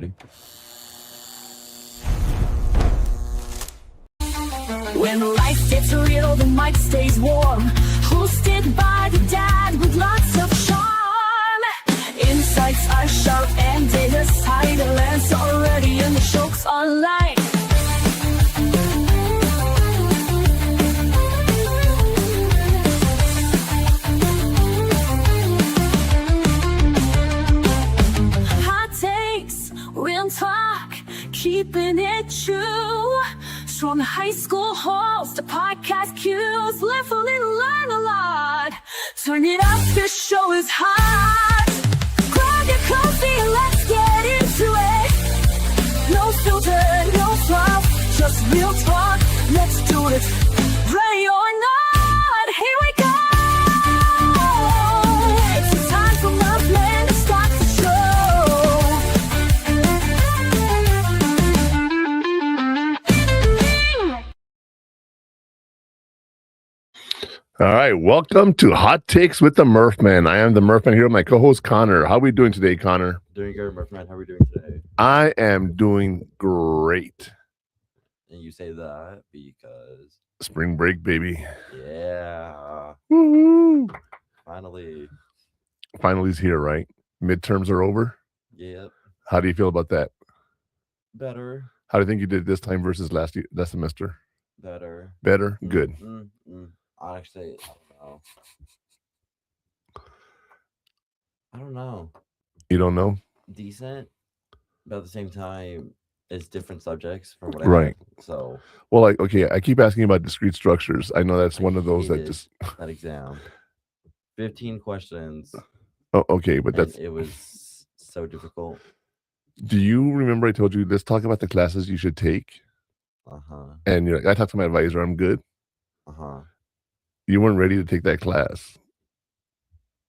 Ready? When life gets real, the mic stays warm. Hosted by the dad with lots of charm. Insights are sharp and data's tight. Alerts already and the joke's online. Hot takes, real talk, keeping it true. From high school halls to podcast cues, live a little, learn a lot. Turn it up, this show is hot. Grab your coffee and let's get into it. No filter, no fluff, just real talk. Let's do it. Ready or not, here we go. It's time for Muffman to start the All right, welcome to Hot Takes with the Murphman. I am the Murphman here with my co-host Connor. How are we doing today, Connor? Doing good, Murphman. How are we doing today? I am doing great. And you say that because Spring break, baby. yeah, Woo-hoo. finally. Finally's here, right? Midterms are over. Yep, How do you feel about that? better. How do you think you did this time versus last semester? Better. Better? Good. Actually, I don't know. You don't know? Decent, but at the same time, it's different subjects from what I Right. had. So Well, like, okay, I keep asking about discrete structures. I know that's I one of those that hated just, that exam, 15 questions, oh, okay, but and that's, it was so difficult. do you remember I told you, let's talk about the classes you should take? And you're like, I talked to my advisor, I'm good. You weren't ready to take that class.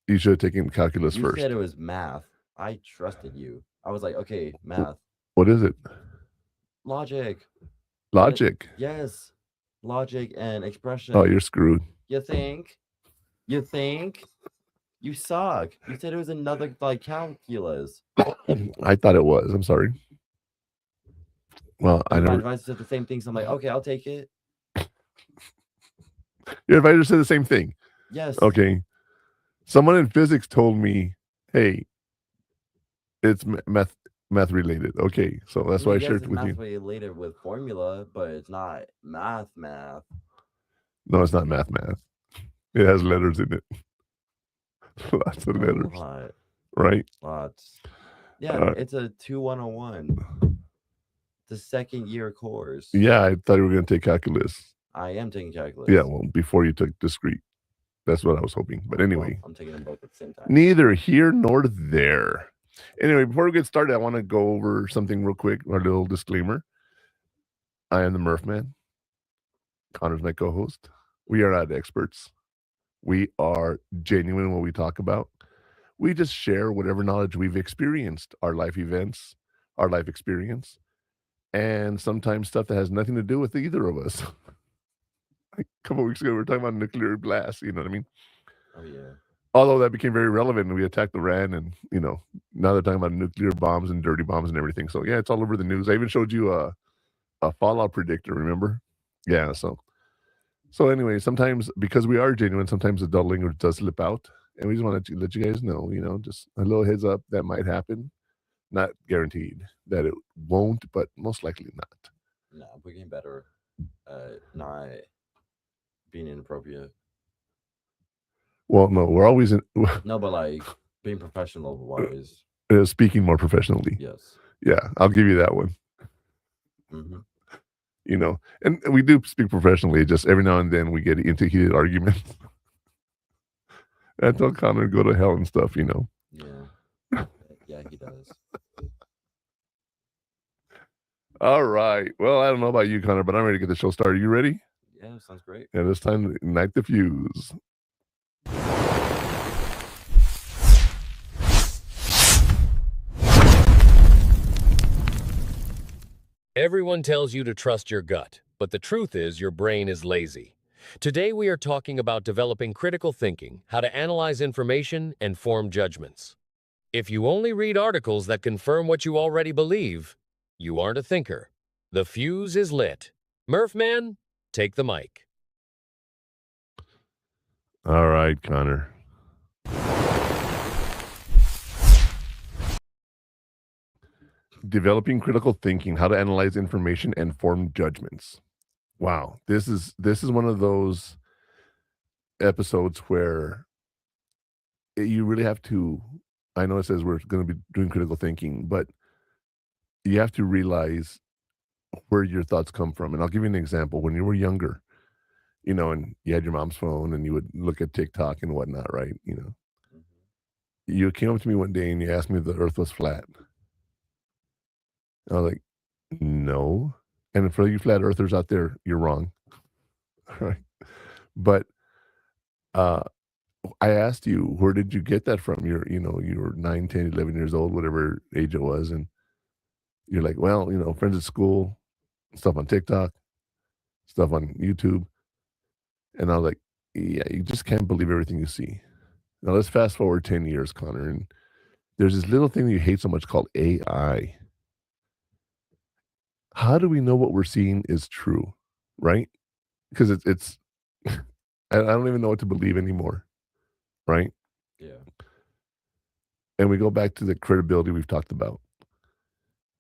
You should have taken calculus You first. said it was math. I trusted you. I was like, okay, math, What is it? logic. Logic. Yes, logic and expression. Oh, you're screwed. You think? You think? You suck. You said it was another like calculus. I thought it was. I'm sorry. Well, I My never. advisor said the same thing, so I'm like, okay, I'll take it. Your advisor said the same thing. Yes. Okay. Someone in physics told me, "Hey, it's math related." Okay, so that's why I Yes, shared it's it with you. math related with formula, but it's not math. No, it's not math. It has letters in it. Lots of letters, Lot. right? Lots. Yeah, Alright. it's a 2101. The second year course. Yeah, I thought you were going to take calculus. I am taking calculus. Yeah, well, before you took discrete. That's what I was hoping. But anyway, I'm taking them both at the same time. neither here nor there. Anyway, before we get started, I want to go over something real quick, our little disclaimer. I am the Murphman. Connor's my co-host. We are not experts. We are genuine in what we talk about. We just share whatever knowledge we've experienced, our life events, our life experience, and sometimes stuff that has nothing to do with either of us. Like a couple of weeks ago, we were talking about nuclear blasts, you know what I mean? Oh yeah. Although that became very relevant and we attacked Iran and, now they're talking about nuclear bombs and dirty bombs and everything. So yeah, it's all over the news. I even showed you a fallout predictor, remember? Yeah, so anyway, sometimes because we are genuine, sometimes the dull language does slip out. And we just want to let you guys know, just a little heads up that might happen. Not guaranteed that it won't, but most likely not. No, we're getting better not being inappropriate. Well, no, we're always No, but like being professional wise. Speaking more professionally. Yes. Yeah, I'll give you that one. And we do speak professionally. Just every now and then we get into heated arguments. I tell Connor to go to hell and stuff, Yeah. Yeah, he does. All right. Well, I don't know about you, Connor, but I'm ready to get the show started. You ready? Yeah, sounds great. And it's time to ignite the fuse. Everyone tells you to trust your gut, but the truth is your brain is lazy. Today we are talking about developing critical thinking, how to analyze information and form judgments. If you only read articles that confirm what you already believe, you aren't a thinker. The fuse is lit. Murph-man, take the mic. All right, Connor. Developing critical thinking, how to analyze information and form judgments. Wow, this is one of those episodes where you really have to. I know it says we're going to be doing critical thinking, but you have to realize where your thoughts come from. And I'll give you an example. When you were younger, and you had your mom's phone and you would look at TikTok and whatnot, right? You came up to me one day and you asked me if the earth was flat. I was like, no. And for you flat earthers out there, you're wrong. Right. But I asked you, where did you get that from? You were 9, 10, 11 years old, whatever age it was. And you're like, well, friends at school, stuff on TikTok, stuff on YouTube. And I was like, yeah, you just can't believe everything you see. Now let's fast forward 10 years, Connor. And there's this little thing that you hate so much called AI. How do we know what we're seeing is true, right? Because it's I don't even know what to believe anymore, right? Yeah. And we go back to the credibility we've talked about.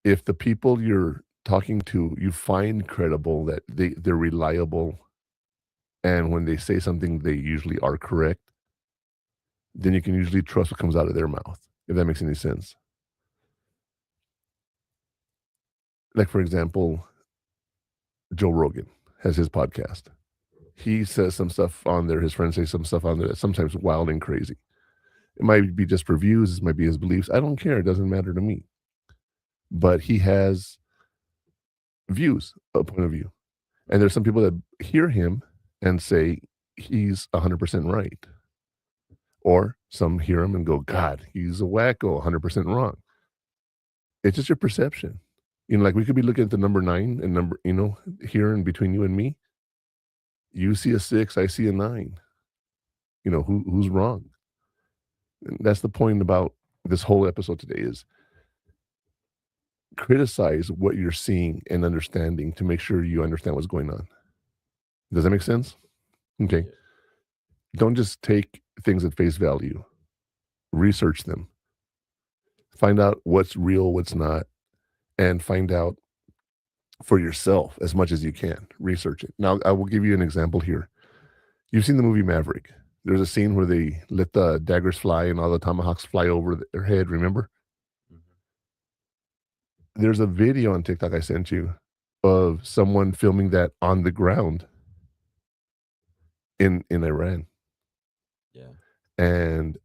If the people you're talking to, you find credible, that they're reliable, and when they say something, they usually are correct, then you can usually trust what comes out of their mouth, if that makes any sense. Like, for example, Joe Rogan has his podcast. He says some stuff on there. His friends say some stuff on there that's sometimes wild and crazy. It might be just for views. It might be his beliefs. I don't care. It doesn't matter to me. But he has views, a point of view. And there's some people that hear him and say he's 100% right. Or some hear him and go, God, he's a wacko, 100% wrong. It's just your perception. Like we could be looking at the number 9 and number, here in between you and me. You see a 6, I see a 9. Who's wrong? And that's the point about this whole episode today is criticize what you're seeing and understanding to make sure you understand what's going on. Does that make sense? Okay. Don't just take things at face value. Research them. Find out what's real, what's not, and find out for yourself as much as you can. Research it. Now, I will give you an example here. You've seen the movie Maverick. There's a scene where they let the daggers fly and all the tomahawks fly over their head, remember? Mm-hmm. There's a video on TikTok I sent you of someone filming that on the ground in Iran. Yeah. And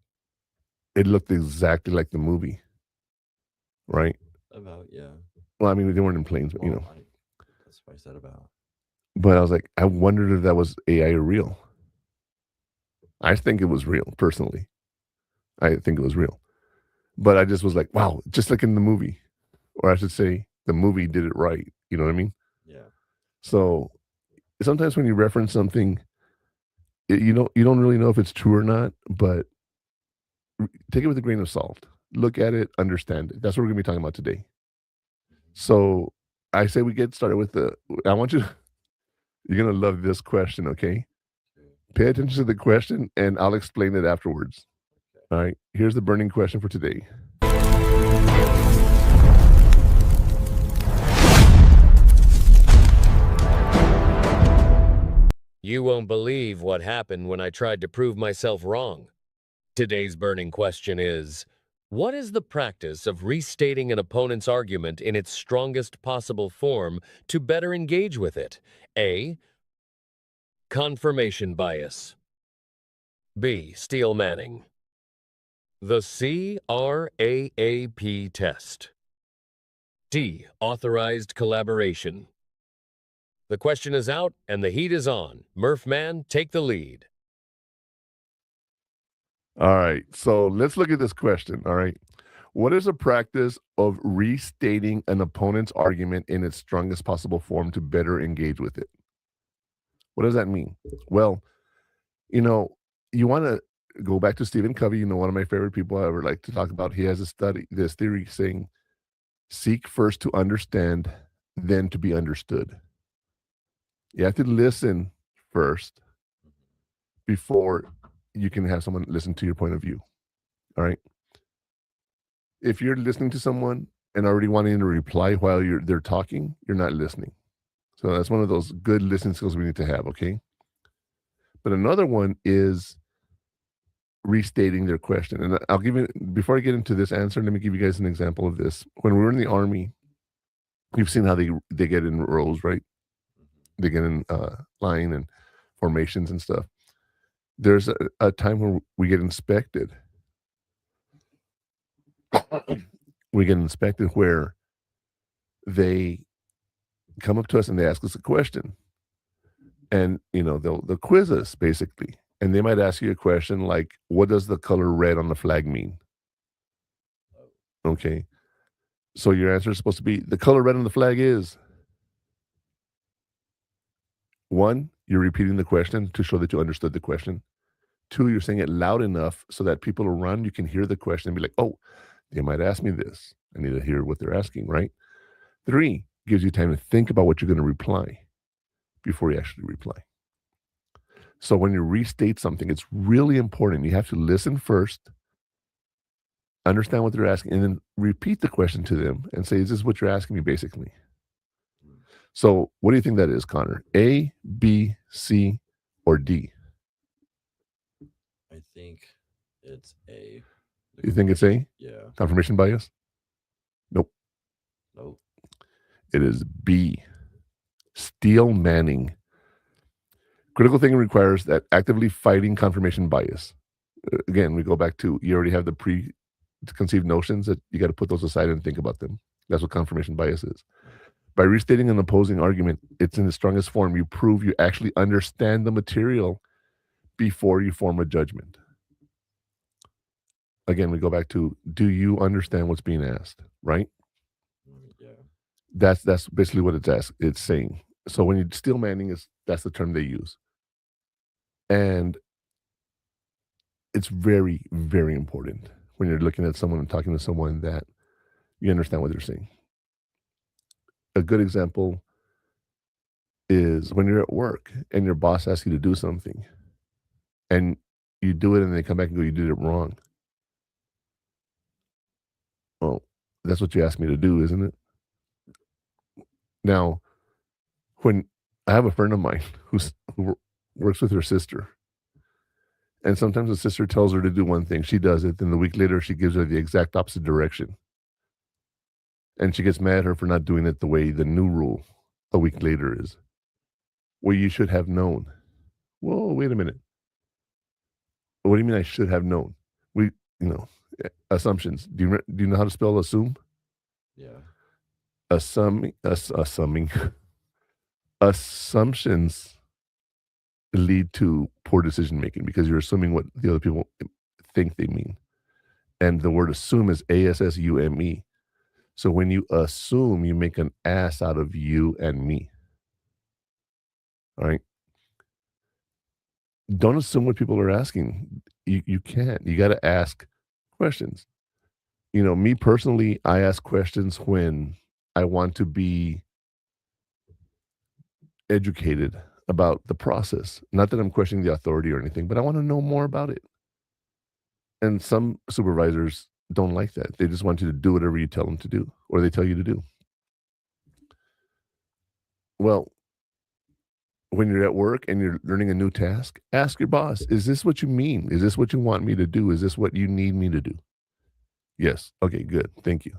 it looked exactly like the movie. Right? About, yeah. Well, I mean, they weren't in planes, but that's what I said about. But I was like, I wondered if that was AI or real. I think it was real, personally. I think it was real. But I just was like, wow, just like in the movie. Or I should say, the movie did it right. You know what I mean? Yeah. So sometimes when you reference something, you don't really know if it's true or not, but take it with a grain of salt. Look at it, understand it. That's what we're going to be talking about today. So I say we get started with I want you, you're going to love this question, okay? Pay attention to the question and I'll explain it afterwards. All right, here's the burning question for today. You won't believe what happened when I tried to prove myself wrong. Today's burning question is, what is the practice of restating an opponent's argument in its strongest possible form to better engage with it? A. Confirmation bias. B. Steel manning. The CRAAP test. D. Authorized collaboration. The question is out and the heat is on. Murph-man, take the lead. All right, so let's look at this question. All right, what is a practice of restating an opponent's argument in its strongest possible form to better engage with it? What does that mean? Well, you want to go back to Stephen Covey, one of my favorite people I ever like to talk about. He has this theory saying, seek first to understand, then to be understood. You have to listen first before you can have someone listen to your point of view. All right. If you're listening to someone and already wanting to reply while they're talking, you're not listening. So that's one of those good listening skills we need to have. Okay. But another one is restating their question. And I'll give you, before I get into this answer, let me give you guys an example of this. When we were in the Army, you've seen how they get in rows, right? They get in line and formations and stuff. There's a time where we get inspected. We get inspected where they come up to us and they ask us a question. And, they'll quiz us basically. And they might ask you a question like, what does the color red on the flag mean? Okay. So your answer is supposed to be, the color red on the flag is. One, you're repeating the question to show that you understood the question. Two, you're saying it loud enough so that people around you can hear the question and be like, oh, they might ask me this. I need to hear what they're asking, right? Three, gives you time to think about what you're going to reply before you actually reply. So when you restate something, it's really important. You have to listen first, understand what they're asking, and then repeat the question to them and say, is this what you're asking me, basically? So what do you think that is, Connor? A, B, C, or D? I think it's A. You think it's A? Yeah. Confirmation bias? Nope. Nope. It is B. Steel manning. Critical thinking requires that actively fighting confirmation bias. Again, we go back to, you already have the preconceived notions that you got to put those aside and think about them. That's what confirmation bias is. By restating an opposing argument, it's in the strongest form. You prove you actually understand the material before you form a judgment. Again, we go back to, do you understand what's being asked, right? Yeah. That's basically what it's saying. So when you steel manning, that's the term they use. And it's very, very important when you're looking at someone and talking to someone that you understand what they're saying. A good example is when you're at work and your boss asks you to do something and you do it and they come back and go, you did it wrong. Well, that's what you asked me to do, isn't it? Now, when I have a friend of mine who works with her sister, and sometimes the sister tells her to do one thing, she does it, then the week later she gives her the exact opposite direction. And she gets mad at her for not doing it the way the new rule a week later is. Well, you should have known. Whoa, wait a minute. What do you mean I should have known? Assumptions. Do you know how to spell assume? Yeah. Assumptions lead to poor decision making because you're assuming what the other people think they mean. And the word assume is ASSUME. So when you assume, you make an ass out of you and me. All right. Don't assume what people are asking. You can't. You got to ask questions. Me personally, I ask questions when I want to be educated about the process. Not that I'm questioning the authority or anything, but I want to know more about it. And some supervisors don't like that. They just want you to do whatever you tell them to do, or they tell you to do. Well, when you're at work and you're learning a new task, ask your boss, is this what you mean? Is this what you want me to do? Is this what you need me to do? Yes. Okay, good. Thank you.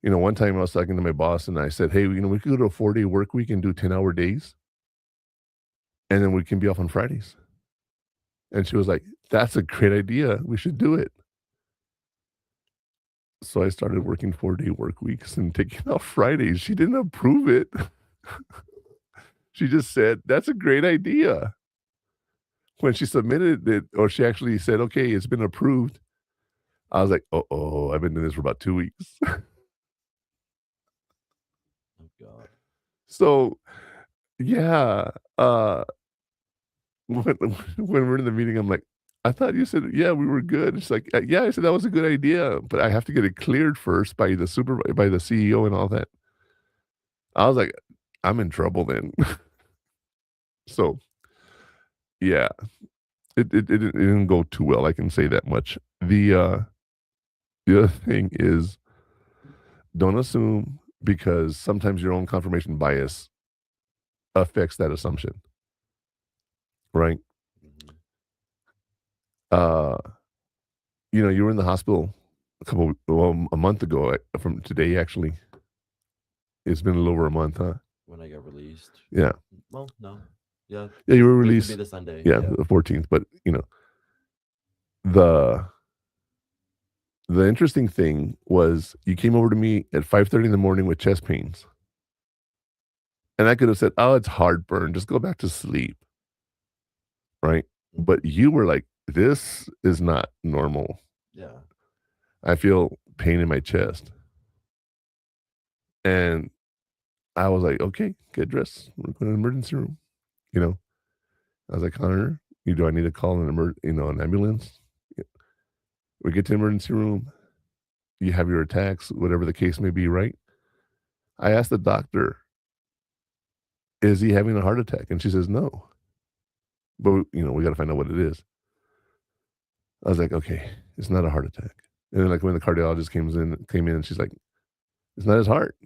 One time I was talking to my boss and I said, hey, we could go to a 4-day work week and do 10-hour days. And then we can be off on Fridays. And she was like, that's a great idea. We should do it. So I started working 4-day work weeks and taking off Fridays. She didn't approve it. She just said, that's a great idea. When she submitted it, or she actually said, okay, it's been approved, I was like, I've been doing this for about 2 weeks. Oh, God. So, yeah, when we're in the meeting, I'm like, I thought you said, yeah, we were good. It's like, yeah, I said that was a good idea, but I have to get it cleared first by the by the CEO and all that. I was like, I'm in trouble then. So, yeah, it didn't go too well. I can say that much. The other thing is, don't assume because sometimes your own confirmation bias affects that assumption, right? Mhm. Uh, you were in the hospital a month ago from today, actually. It's been a little over a month, huh? When I got released. Yeah. Well, no. Yeah. Yeah, you were It could be released. the Sunday. Yeah, the 14th. But the interesting thing was you came over to me at 5:30 in the morning with chest pains. And I could have said, "Oh, it's heartburn. Just go back to sleep." Right? But you were like, "This is not normal. Yeah. I feel pain in my chest." And I was like, "Okay, get dressed. We're going to the emergency room." You know, I was like, "Connor, do I need to call an ambulance?" We get to the emergency room. You have your attacks, whatever the case may be, right? I asked the doctor, "Is he having a heart attack?" And she says, "No." But, we got to find out what it is. I was like, "Okay, it's not a heart attack." And then, like, when the cardiologist came in, and she's like, "It's not his heart."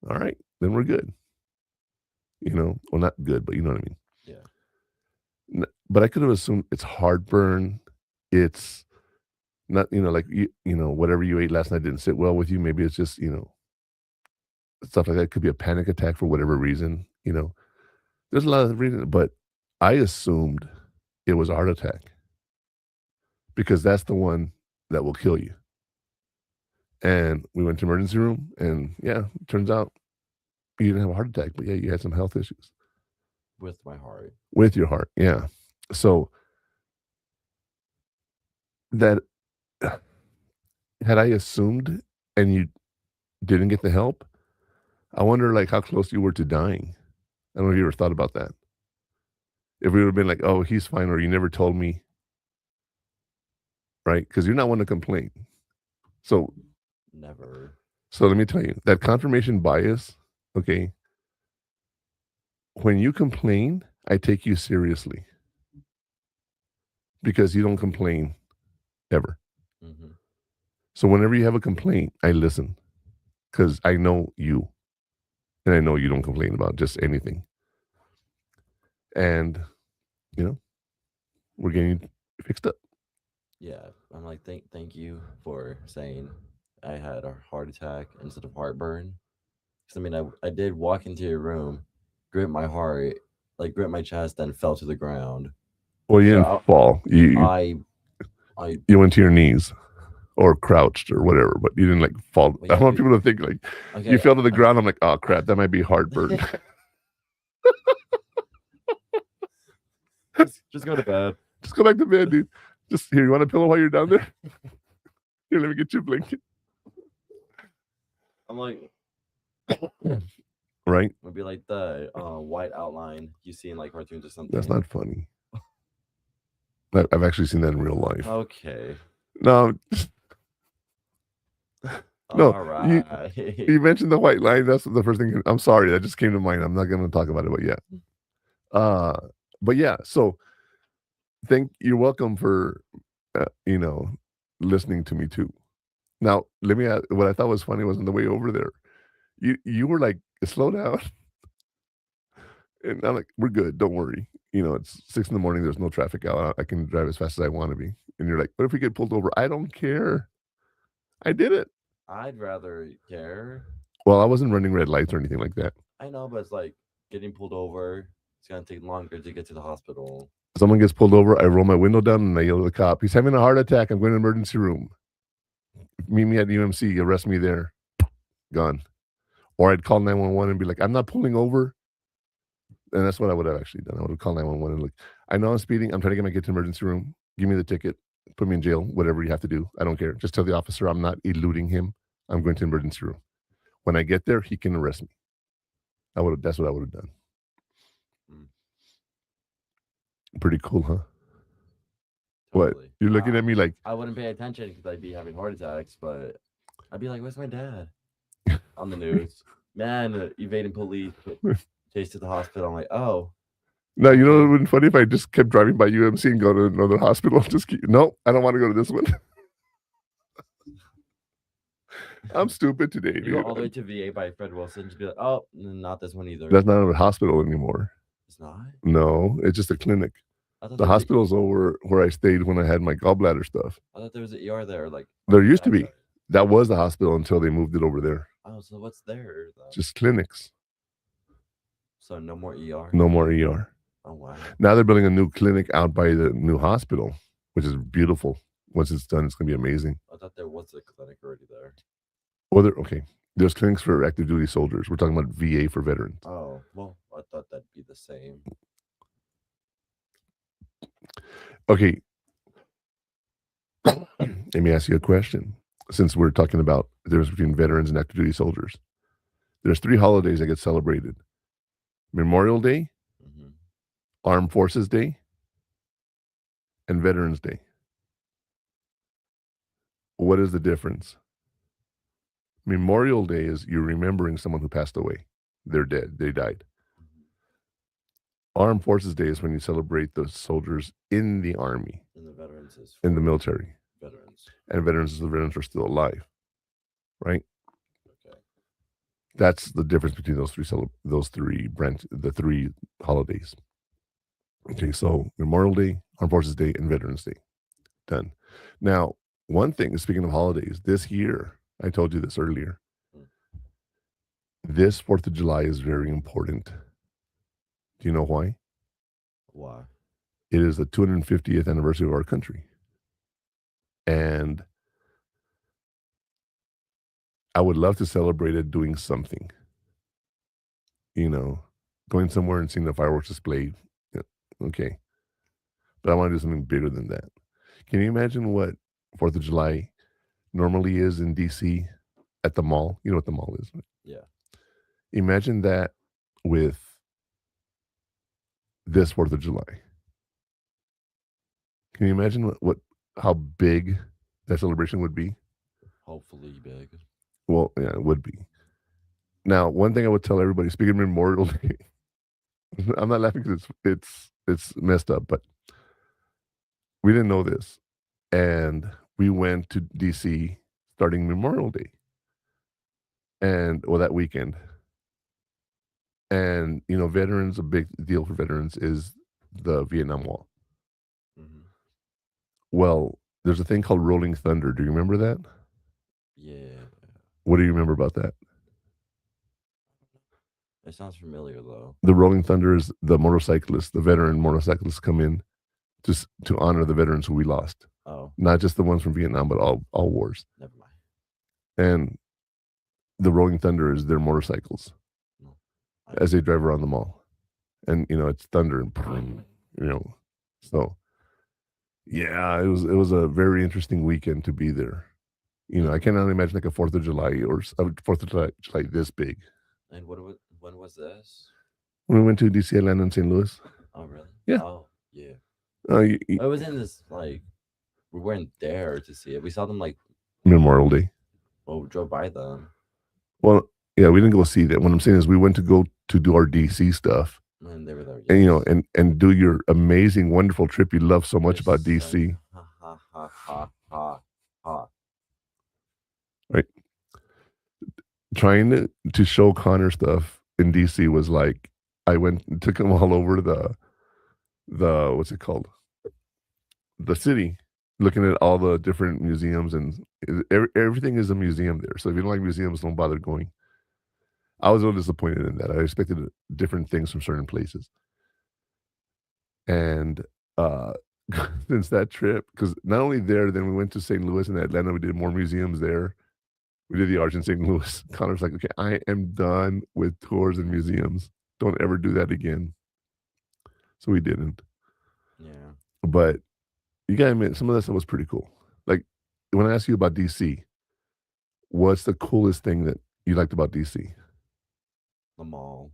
All right, then we're good. Well, not good, but you know what I mean. Yeah. But I could have assumed it's heartburn. It's not, like whatever you ate last night didn't sit well with you. Maybe it's just, stuff like that. It could be a panic attack for whatever reason. There's a lot of reasons, but I assumed it was a heart attack because that's the one that will kill you. And we went to emergency room, and yeah, turns out you didn't have a heart attack, but yeah, you had some health issues With my heart. with your heart. Yeah. So that had I assumed and you didn't get the help, I wonder like how close you were to dying. I don't know if you ever thought about that. If we would have been like, "Oh, he's fine," or "You never told me," right? Because you're not one to complain. So Never. let me tell you that confirmation bias. Okay, when you complain, I take you seriously because you don't complain ever. Mm-hmm. So whenever you have a complaint, I listen because I know you, and I know you don't complain about just anything. And we're getting fixed up. Yeah. I'm like, thank you for saying I had a heart attack instead of heartburn. Because I mean, I did walk into your room, grip my heart, like grip my chest, then fell to the ground. Well, you So didn't fall. I You went to your knees or crouched or whatever, but you didn't like fall. Well, yeah, I want people to think like okay. you fell to the ground. I'm like, oh crap, that might be heartburn. Just go to bed. Just go back to bed, dude. Just here, you want a pillow while you're down there? Here, let me get you a blanket. I'm like, Right? it'd be like the white outline you see in like cartoons or something. That's not funny. I've actually seen that in real life. Okay. No, no. All right. You mentioned the white line. That's the first thing. I'm sorry, that just came to mind. I'm not going to talk about it, but yeah. But yeah. So, you're welcome for listening to me too. Now, let me add, what I thought was funny was on the way over there, you were like, "Slow down," and I'm like, "We're good. Don't worry. It's 6 a.m. There's no traffic out. I can drive as fast as I want to be." And you're like, "What if we get pulled over?" I don't care. I did it. I'd rather care. Well, I wasn't running red lights or anything like that. I know, but it's like getting pulled over. It's gonna take longer to get to the hospital. Someone gets pulled over, I roll my window down and I yell at the cop, "He's having a heart attack. I'm going to the emergency room. Meet me at UMC. Arrest me there." Gone. Or I'd call 911 and be like, "I'm not pulling over." And that's what I would have actually done. I would have called 911 and like, "I know I'm speeding. I'm trying to get to the emergency room. Give me the ticket. Put me in jail. Whatever you have to do. I don't care. Just tell the officer I'm not eluding him. I'm going to the emergency room. When I get there, he can arrest me." That's what I would have done. Mm. Pretty cool, huh? What? Totally. You're looking at me like, I wouldn't pay attention because I'd be having heart attacks, but I'd be like, "Where's my dad?" On the news, man, evading police, chased to the hospital. I'm like, "Oh, no, you know, it okay." would have been funny if I just kept driving by UMC and go to another hospital. Just keep, no, I don't want to go to this one. I'm stupid today, You go dude. all the way to VA by Fred Wilson, just be like, "Oh, not this one either." That's not a hospital anymore. It's not. No, it's just a clinic. I thought The there was hospital's over where I stayed when I had my gallbladder stuff. I thought there was an ER there, like There on the used to be. backside. That was the hospital until they moved it over there. Oh, so what's there then? Just clinics. So no more ER. No more ER. Oh wow. Now they're building a new clinic out by the new hospital, which is beautiful. Once it's done, it's going to be amazing. I thought there was a clinic already there. Well, okay. There's clinics for active duty soldiers. We're talking about VA for veterans. Oh well, I thought that'd be the same. Okay. Let me ask you a question. Since we're talking about the difference between veterans and active duty soldiers, there's 3 holidays that get celebrated: Memorial Day, Hmm. Armed Forces Day, and Veterans Day. What is the difference? Memorial Day is you're remembering someone who passed away. They're dead. They died. Armed Forces Day is when you celebrate the soldiers in the army, And the veterans is in the for military, veterans. and veterans is the veterans are still alive, right? Okay. That's the difference between the 3 holidays. Okay, so Memorial Day, Armed Forces Day, and Veterans Day. Done. Now, one thing, speaking of holidays, this year, I told you this earlier, this 4th of July is very important. Do you know why? Why? It is the 250th anniversary of our country. And I would love to celebrate it doing something. You know, going somewhere and seeing the fireworks display. Yeah, okay. But I want to do something bigger than that. Can you imagine what 4th of July normally is in DC at the mall? You know what the mall is, right? Yeah. Imagine that with this 4th of July. Can you imagine how big that celebration would be? Hopefully big. Well, yeah, it would be. Now, one thing I would tell everybody, speaking of Memorial Day, I'm not laughing because it's messed up, but we didn't know this, and we went to DC starting Memorial Day, and that weekend, and veterans, a big deal for veterans is the Vietnam Wall. Hmm. Well, there's a thing called Rolling Thunder. Do you remember that? Yeah. What do you remember about that? It sounds familiar though. The Rolling Thunder is the motorcyclists, the veteran motorcyclists come in to honor the veterans who we lost. Oh, Not just the ones from Vietnam, but all wars. never mind. And the Rolling Thunder is their motorcycles No. as they drive around the mall. And it's thunder and so yeah, it was a very interesting weekend to be there. I cannot imagine like a 4th of July or a 4th of July this big. And when was this? When we went to DC, Atlanta, and St. Louis. Oh really? Yeah. Oh yeah. You, It was in this like we weren't there to see it. We saw them like Memorial Day. we drove by them Well, yeah, we didn't go see that. What I'm saying is we went to go to do our DC stuff. and they were there. And Yes. and do your amazing, wonderful trip you love so much Just about like, DC. ha ha ha ha ha ha. Right. Trying to show Connor stuff in DC was like I went and took him all over the what's it called? The city, looking at all the different museums, and everything is a museum there. So if you don't like museums, don't bother going. I was a little disappointed in that. I expected different things from certain places. And since that trip, because not only there, then we went to St. Louis and Atlanta. We did more museums there. We did the Arch in St. Louis. Connor's like, okay, I am done with tours and museums. Don't ever do that again. So we didn't. Yeah. But you gotta admit, some of that stuff was pretty cool. Like when I ask you about DC, what's the coolest thing that you liked about DC? The mall.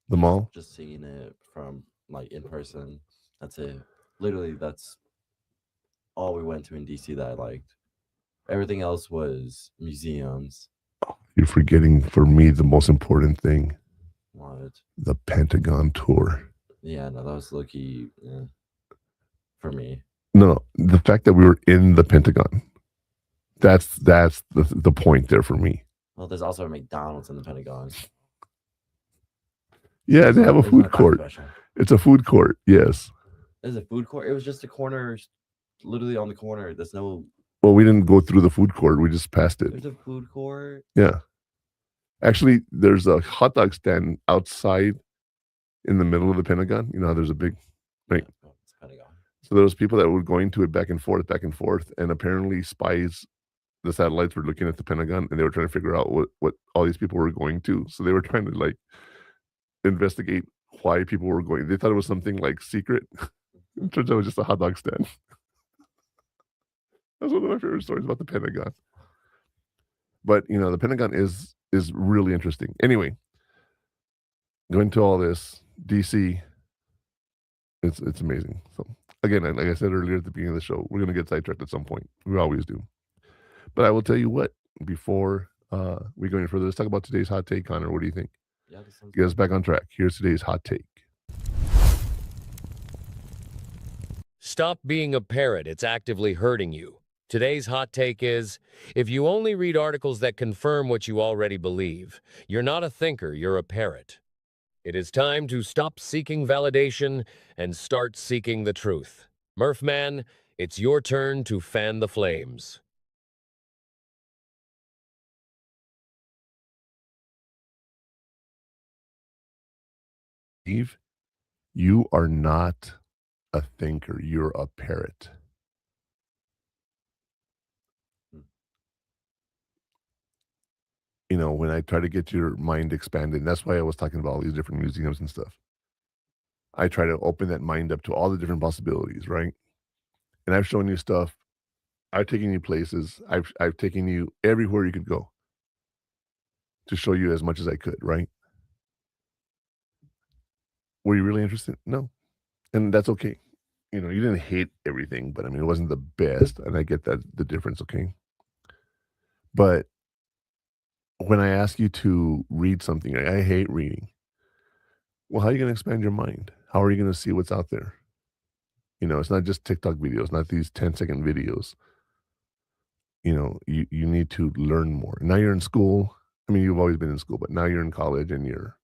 The mall? Just seeing it from like in person. That's it. Literally, that's all we went to in DC that I liked. Everything else was museums. You're forgetting, for me, the most important thing: What? the Pentagon tour. Yeah, no, that was low-key for me. No, the fact that we were in the Pentagon. That's the point there for me. Well, there's also a McDonald's in the Pentagon. Yeah, they have a It's food not that court. special. It's a food court. Yes. There's a food court. It was just a corner, literally on the corner. There's no. Well, we didn't go through the food court. We just passed it. There's a food court. Yeah. Actually, there's a hot dog stand outside in the middle of the Pentagon. You know how there's a big, right? Yeah, it's Pentagon. So there was people that were going to it back and forth, and apparently spies, the satellites were looking at the Pentagon, and they were trying to figure out what all these people were going to. So they were trying to like investigate why people were going. They thought it was something like secret. It turns out it was just a hot dog stand. That's one of my favorite stories about the Pentagon. But you know, the Pentagon is really interesting. Anyway, going to all this, DC, it's amazing. So again, like I said earlier at the beginning of the show, we're gonna get sidetracked at some point. We always do. But I will tell you what, before we go any further, let's talk about today's hot take. Connor, what do you think? Yeah, this sounds Get us back on track. Here's today's hot take. Stop being a parrot. It's actively hurting you. Today's hot take is, if you only read articles that confirm what you already believe, you're not a thinker, you're a parrot. It is time to stop seeking validation and start seeking the truth. Murphman, it's your turn to fan the flames. Eve, you are not a thinker, you're a parrot. You know, when I try to get your mind expanded, that's why I was talking about all these different museums and stuff. I try to open that mind up to all the different possibilities, right? And I've shown you stuff. I've taken you places. I've taken you everywhere you could go to show you as much as I could, right? Were you really interested? No. And that's okay. You know, you didn't hate everything, but I mean, it wasn't the best. And I get that the difference, okay? But when I ask you to read something, I hate reading. Well, how are you going to expand your mind? How are you going to see what's out there? You know, it's not just TikTok videos, not these 10-second videos. You know, you need to learn more. Now you're in school. I mean, you've always been in school, but now you're in college and you're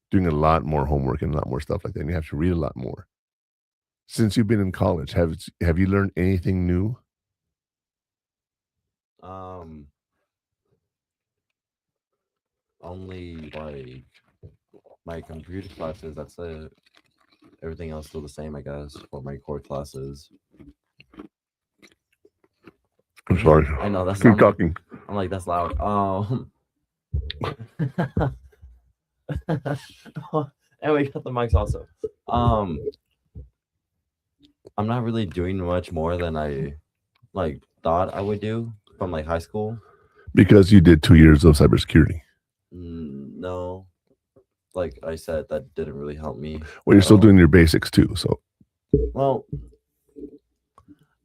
doing a lot more homework and a lot more stuff like that. And you have to read a lot more. Since you've been in college, have you learned anything new? Only like my computer classes. That's it. Everything else still the same, I guess, for my core classes. I'm sorry. I know that's. Keep talking. I'm like that's loud. And we got the mics also. I'm not really doing much more than I like thought I would do from like high school. Because you did 2 years of cybersecurity. No, like I said, that didn't really help me. Well, you're still all. doing your basics too. So, Well,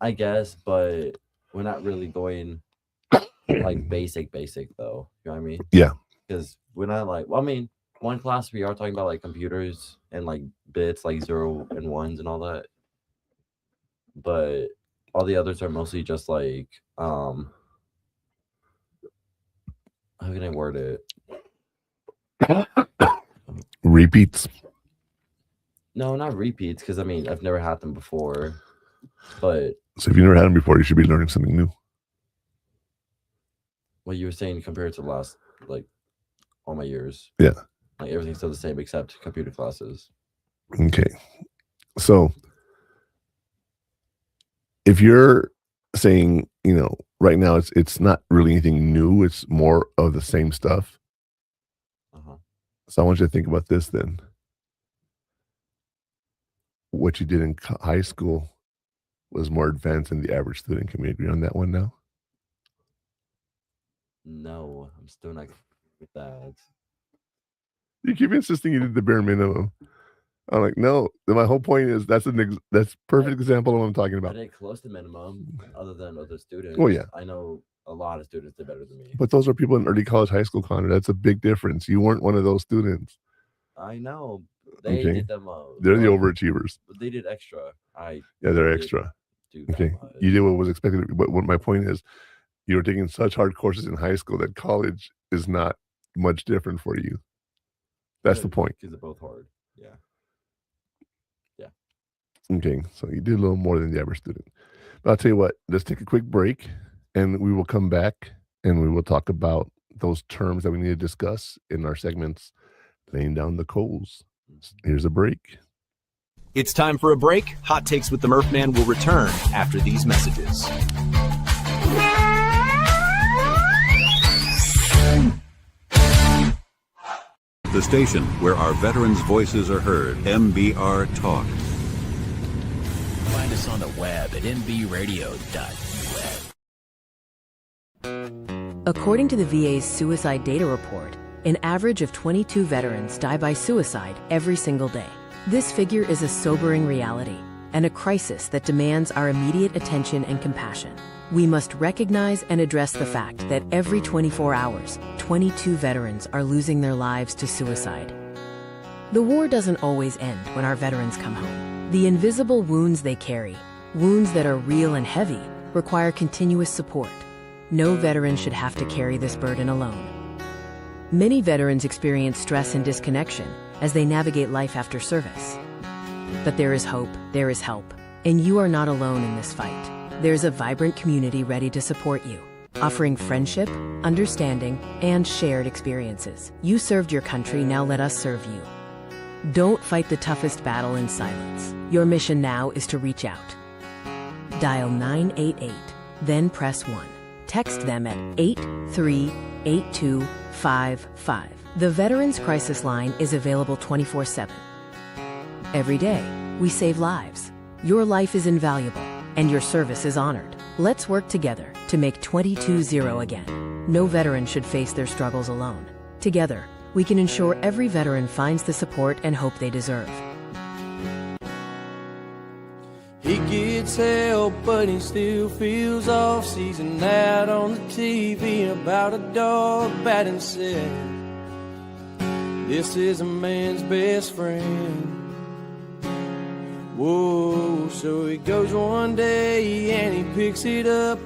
I guess, but we're not really going like basic though. You know what I mean? Yeah. Because we're not like. Well, I mean, one class we are talking about like computers and like bits, like 0 and 1s and all that. But all the others are mostly just like how can I word it? Repeats? No, not repeats, because I mean I've never had them before. But so if you never had them before, you should be learning something new. What you were saying compared to last like all my years. Yeah. Like everything's still the same except computer classes. Okay. So if you're saying, you know, right now it's not really anything new, it's more of the same stuff. So I want you to think about this then. What you did in high school was more advanced than the average student. Can we agree on that one now? No, I'm still not with that. You keep insisting you did the bare minimum. I'm like, no. My whole point is that's perfect example of what I'm talking I about. did close to minimum, other than other students. Well, yeah. I know a lot of students did better than me. But those are people in early college, high school, Connor. That's a big difference. You weren't one of those students. I know they Okay. did them. They're the overachievers. They did extra. Yeah, they're extra. Okay, you did what was expected. But what my point is, you were taking such hard courses in high school that college is not much different for you. That's the point. Because they're both hard. Yeah. Okay, so you did a little more than the average student. But I'll tell you what, let's take a quick break and we will come back and we will talk about those terms that we need to discuss in our segments, laying down the coals. Here's a break. It's time for a break. Hot Takes with the Murph Man will return after these messages. The station where our veterans' voices are heard, MBR Talk. Find us on the web at mbradio.us. According to the VA's suicide data report, an average of 22 veterans die by suicide every single day. This figure is a sobering reality and a crisis that demands our immediate attention and compassion. We must recognize and address the fact that every 24 hours, 22 veterans are losing their lives to suicide. The war doesn't always end when our veterans come home. The invisible wounds they carry, wounds that are real and heavy, require continuous support. No veteran should have to carry this burden alone. Many veterans experience stress and disconnection as they navigate life after service. But there is hope, there is help, and you are not alone in this fight. There's a vibrant community ready to support you, offering friendship, understanding, and shared experiences. You served your country, now let us serve you. Don't fight the toughest battle in silence. Your mission now is to reach out. Dial 988, then press 1. Text them at 838255. The Veterans Crisis Line is available 24/7. Every day, we save lives. Your life is invaluable, and your service is honored. Let's work together to make 22-0 again. No veteran should face their struggles alone. Together, we can ensure every veteran finds the support and hope they deserve. He gets help, but he still feels off. Sees an ad on the TV about a dog batting said, this is a man's best friend. Whoa, so he goes one day and he picks it up.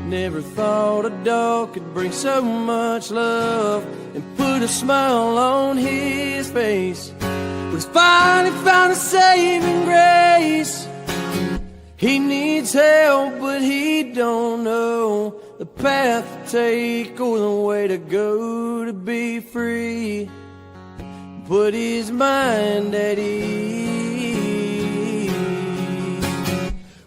Never thought a dog could bring so much love and put a smile on his face. But he's finally found a saving grace. He needs help, but he don't know the path to take or the way to go to be free. Put his mind at ease.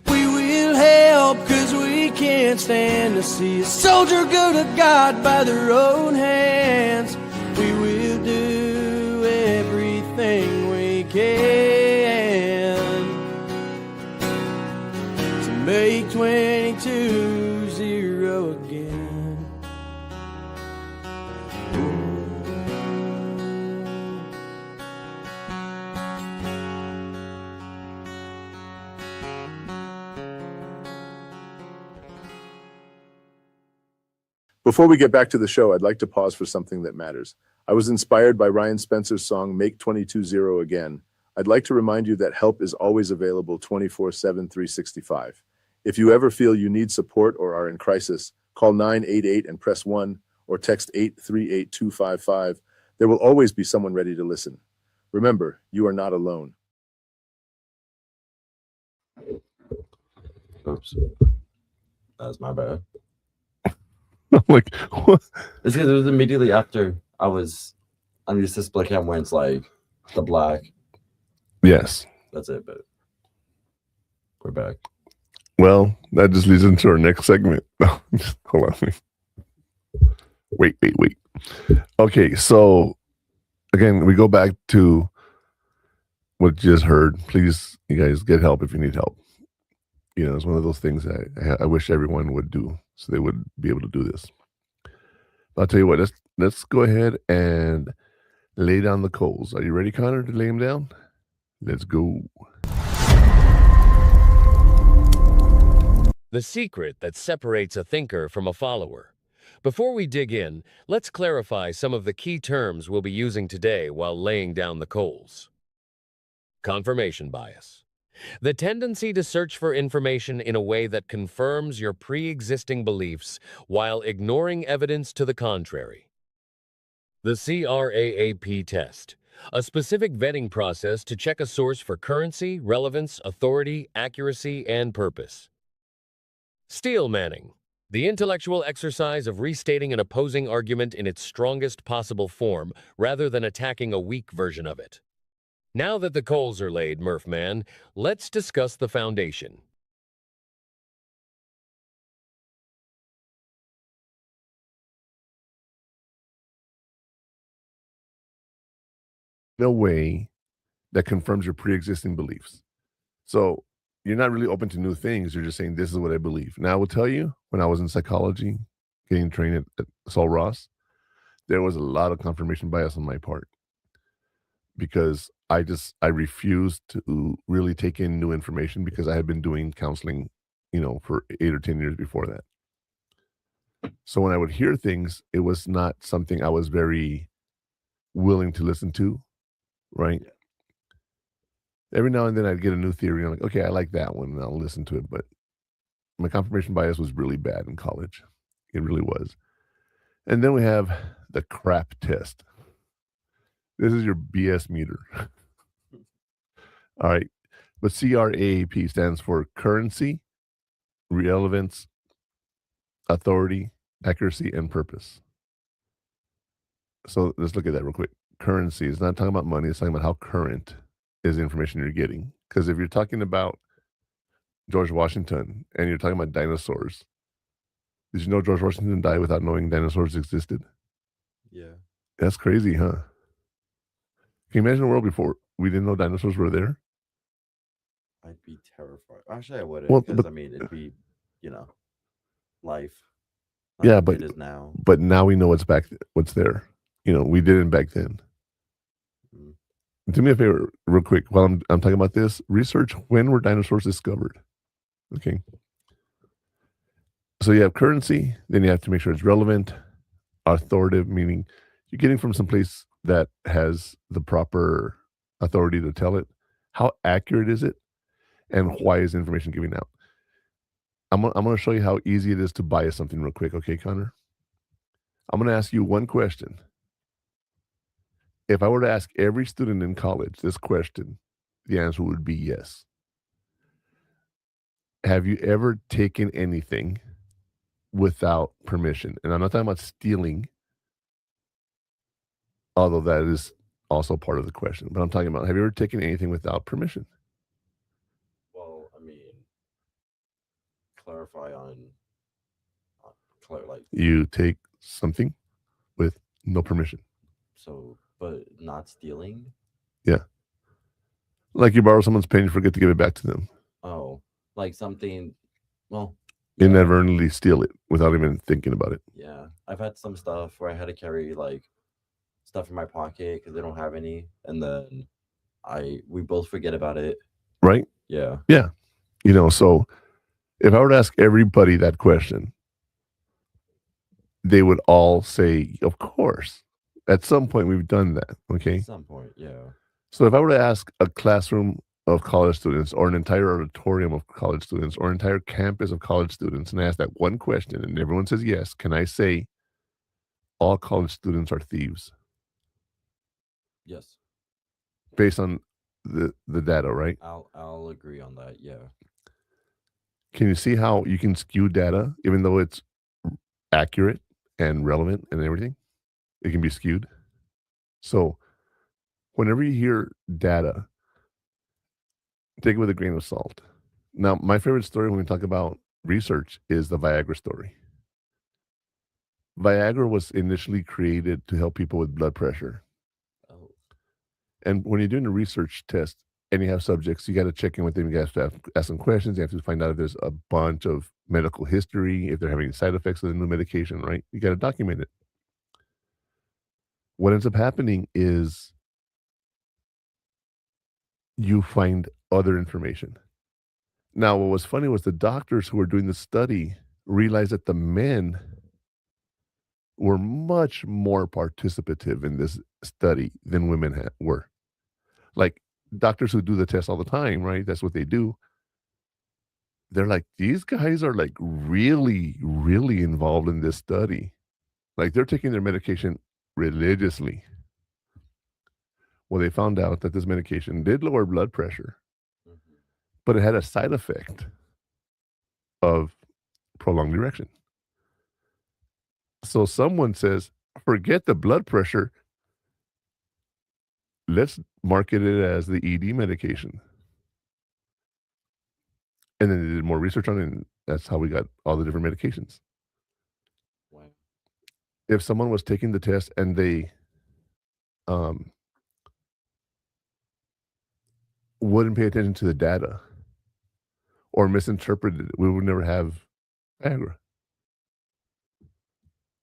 We will help, 'cause we can't stand to see a soldier go to God by their own hands. We will do everything we can to make 22-0 again. Before we get back to the show, I'd like to pause for something that matters. I was inspired by Ryan Spencer's song, Make 22-0 Again. I'd like to remind you that help is always available 24/7, 365. If you ever feel you need support or are in crisis, call 988 and press 1 or text 838255. There will always be someone ready to listen. Remember, you are not alone. Oops. That's my bad. I'm like, what? It's because it was immediately after I was underneath this split cam when it's like the black. Yes. That's it, but we're back. Well, that just leads into our next segment. Hold on. Wait. Okay, so again, we go back to what you just heard. Please, you guys, get help if you need help. You know, it's one of those things that I wish everyone would do, so they would be able to do this. But I'll tell you what, let's go ahead and lay down the coals. Are you ready, Connor, to lay them down? Let's go. The secret that separates a thinker from a follower. Before we dig in, let's clarify some of the key terms we'll be using today while laying down the coals. Confirmation bias. The tendency to search for information in a way that confirms your pre-existing beliefs while ignoring evidence to the contrary. The CRAAP test. A specific vetting process to check a source for currency, relevance, authority, accuracy, and purpose. Steel manning. The intellectual exercise of restating an opposing argument in its strongest possible form, rather than attacking a weak version of it. Now that the coals are laid, Murphman, let's discuss the foundation. In a way that confirms your pre-existing beliefs. So you're not really open to new things. You're just saying, this is what I believe. Now, I will tell you, when I was in psychology, getting trained at Saul Ross, there was a lot of confirmation bias on my part because I refused to really take in new information because I had been doing counseling, for 8 or 10 years before that. So when I would hear things, it was not something I was very willing to listen to, right? Every now and then I'd get a new theory. I'm like, okay, I like that one, and I'll listen to it. But my confirmation bias was really bad in college. It really was. And then we have the CRAAP test. This is your BS meter. All right. But CRAAP stands for currency, relevance, authority, accuracy, and purpose. So let's look at that real quick. Currency is not talking about money. It's talking about how current is the information you're getting. Because if you're talking about George Washington and you're talking about dinosaurs, did you know George Washington died without knowing dinosaurs existed? Yeah. That's crazy, huh? Can you imagine a world before we didn't know dinosaurs were there? I'd be terrified. Actually, I wouldn't, Well, because but it'd be, life. yeah, like but it is now. but now we know what's there. We didn't back then. Mm. Do me a favor, real quick, while I'm talking about this. Research when were dinosaurs discovered. Okay. So you have currency, then you have to make sure it's relevant, authoritative, meaning you're getting from some place that has the proper authority to tell it. How accurate is it, and why is information given out? I'm going to show you how easy it is to bias something real quick. Okay, Connor? I'm going to ask you one question. If I were to ask every student in college this question, the answer would be yes. Have you ever taken anything without permission? And I'm not talking about stealing, although that is also part of the question. But I'm talking about, have you ever taken anything without permission? Well, clarify on like, You take something with no permission. so, but not stealing? Yeah. Like you borrow someone's pen, you forget to give it back to them. Oh, like something, well, Inadvertently steal it without even thinking about it. yeah. I've had some stuff where I had to carry like stuff in my pocket because they don't have any, and then we both forget about it. Right? Yeah. Yeah. So if I were to ask everybody that question, they would all say, of course. At some point, we've done that. Okay. At some point, yeah. So if I were to ask a classroom of college students, or an entire auditorium of college students, or an entire campus of college students, and I ask that one question, and everyone says yes, can I say all college students are thieves? Yes. Based on the data, right? I'll agree on that. Yeah. Can you see how you can skew data, even though it's accurate and relevant and everything? It can be skewed. So whenever you hear data, take it with a grain of salt. Now, my favorite story when we talk about research is the Viagra story. Viagra was initially created to help people with blood pressure. Oh. And when you're doing a research test and you have subjects, you got to check in with them. You have to ask them questions. You have to find out if there's a bunch of medical history, if they're having side effects of the new medication, right? You got to document it. What ends up happening is you find other information. Now, what was funny was the doctors who were doing the study realized that the men were much more participative in this study than women were. Like doctors who do the test all the time, right? That's what they do. They're like, these guys are like really, really involved in this study. Like they're taking their medication religiously. Well, they found out that this medication did lower blood pressure, but it had a side effect of prolonged erection. So someone says, forget the blood pressure. Let's market it as the ED medication. And then they did more research on it, and that's how we got all the different medications. Wow. If someone was taking the test and they wouldn't pay attention to the data or misinterpreted it, we would never have Viagra.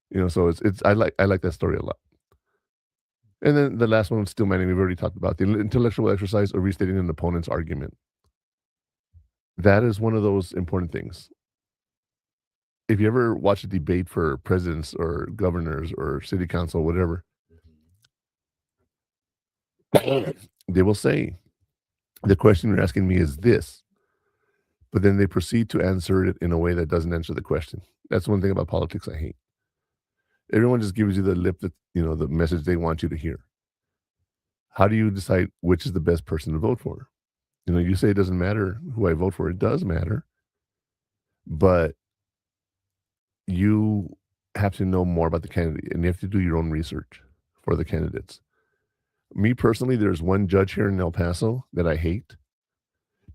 You know, so it's I like that story a lot. And then the last one, steel manning, we've already talked about the intellectual exercise of restating an opponent's argument. That is one of those important things. If you ever watch a debate for presidents or governors or city council, whatever, they will say, the question you're asking me is this, but then they proceed to answer it in a way that doesn't answer the question. That's one thing about politics I hate. Everyone just gives you the lip that, you know, the message they want you to hear. How do you decide which is the best person to vote for? You know, you say it doesn't matter who I vote for. It does matter. But you have to know more about the candidate, and you have to do your own research for the candidates. Me personally, there's one judge here in El Paso that I hate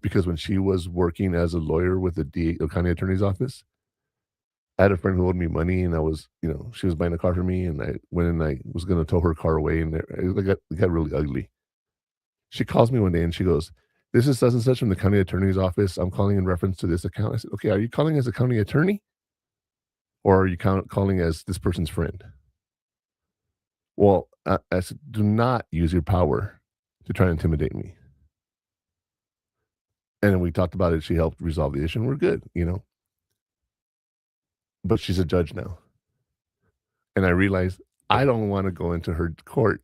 because when she was working as a lawyer with the county attorney's office, I had a friend who owed me money, and I was, you know, she was buying a car for me, and I went and I was going to tow her car away, and it got really ugly. She calls me one day and she goes, "This is such and such from the county attorney's office. I'm calling in reference to this account." I said, "Okay, are you calling as a county attorney, or are you calling as this person's friend?" Well, I said, "Do not use your power to try and intimidate me." And then we talked about it. She helped resolve the issue, and we're good, you know. But she's a judge now. And I realized I don't want to go into her court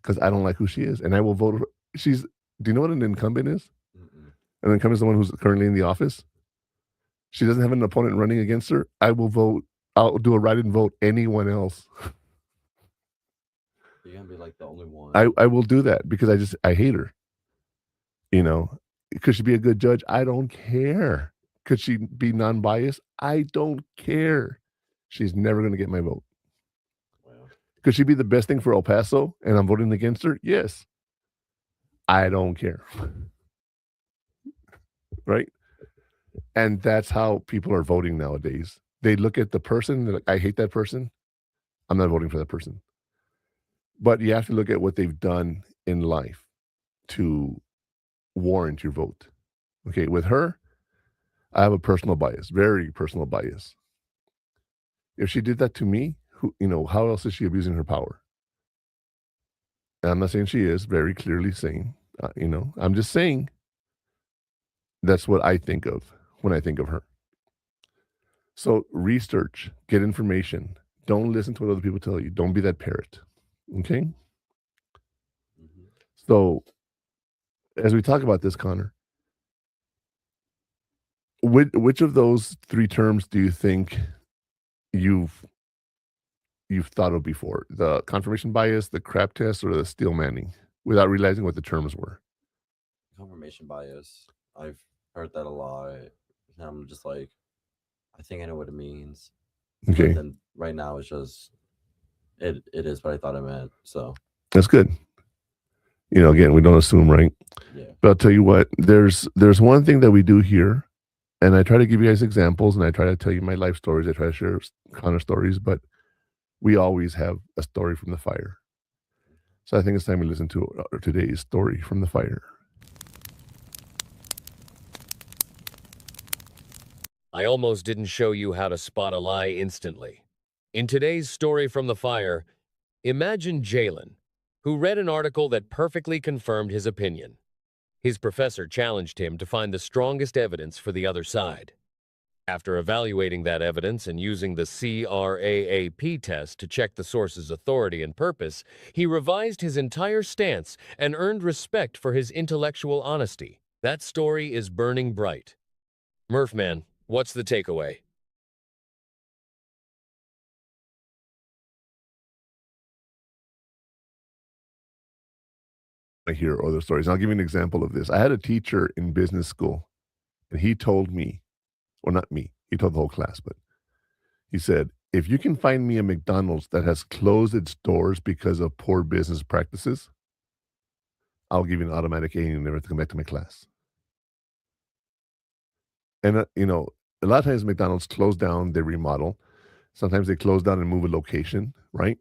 because I don't like who she is. And I will vote. Do you know what an incumbent is? An incumbent is the one who's currently in the office. She doesn't have an opponent running against her. I will vote. I'll do a write-in vote anyone else. You're gonna be like the only one. I will do that because I hate her. You know, could she be a good judge? I don't care. Could she be non-biased? I don't care. She's never going to get my vote. Wow. Could she be the best thing for El Paso and I'm voting against her? Yes. I don't care. Right? And that's how people are voting nowadays. They look at the person, they're like, I hate that person. I'm not voting for that person. But you have to look at what they've done in life to warrant your vote. Okay, with her, I have a personal bias, very personal bias. If she did that to me, how else is she abusing her power? And I'm not saying she is, very clearly saying, I'm just saying that's what I think of when I think of her. So research, get information. Don't listen to what other people tell you. Don't be that parrot. Okay? Mm-hmm. So as we talk about this, Connor, which of those three terms do you think you've thought of before? The confirmation bias, the CRAAP test, or the steel manning, without realizing what the terms were? Confirmation bias. I've heard that a lot. And I'm just like, I think I know what it means. Okay. But then right now it's just it is what I thought it meant. So that's good. Again, we don't assume, right? Yeah. But I'll tell you what, there's one thing that we do here, and I try to give you guys examples, and I try to tell you my life stories. I try to share Connor stories, but we always have a story from the fire. So I think it's time we listen to today's story from the fire. I almost didn't show you how to spot a lie instantly. In today's story from the fire, imagine Jalen, who read an article that perfectly confirmed his opinion. His professor challenged him to find the strongest evidence for the other side. After evaluating that evidence and using the CRAAP test to check the source's authority and purpose, he revised his entire stance and earned respect for his intellectual honesty. That story is burning bright. Murphman, what's the takeaway? I hear other stories. I'll give you an example of this. I had a teacher in business school, and he told me, or not me, he told the whole class, but he said, if you can find me a McDonald's that has closed its doors because of poor business practices, I'll give you an automatic A and you never have to come back to my class. And, a lot of times McDonald's close down, they remodel. Sometimes they close down and move a location, right?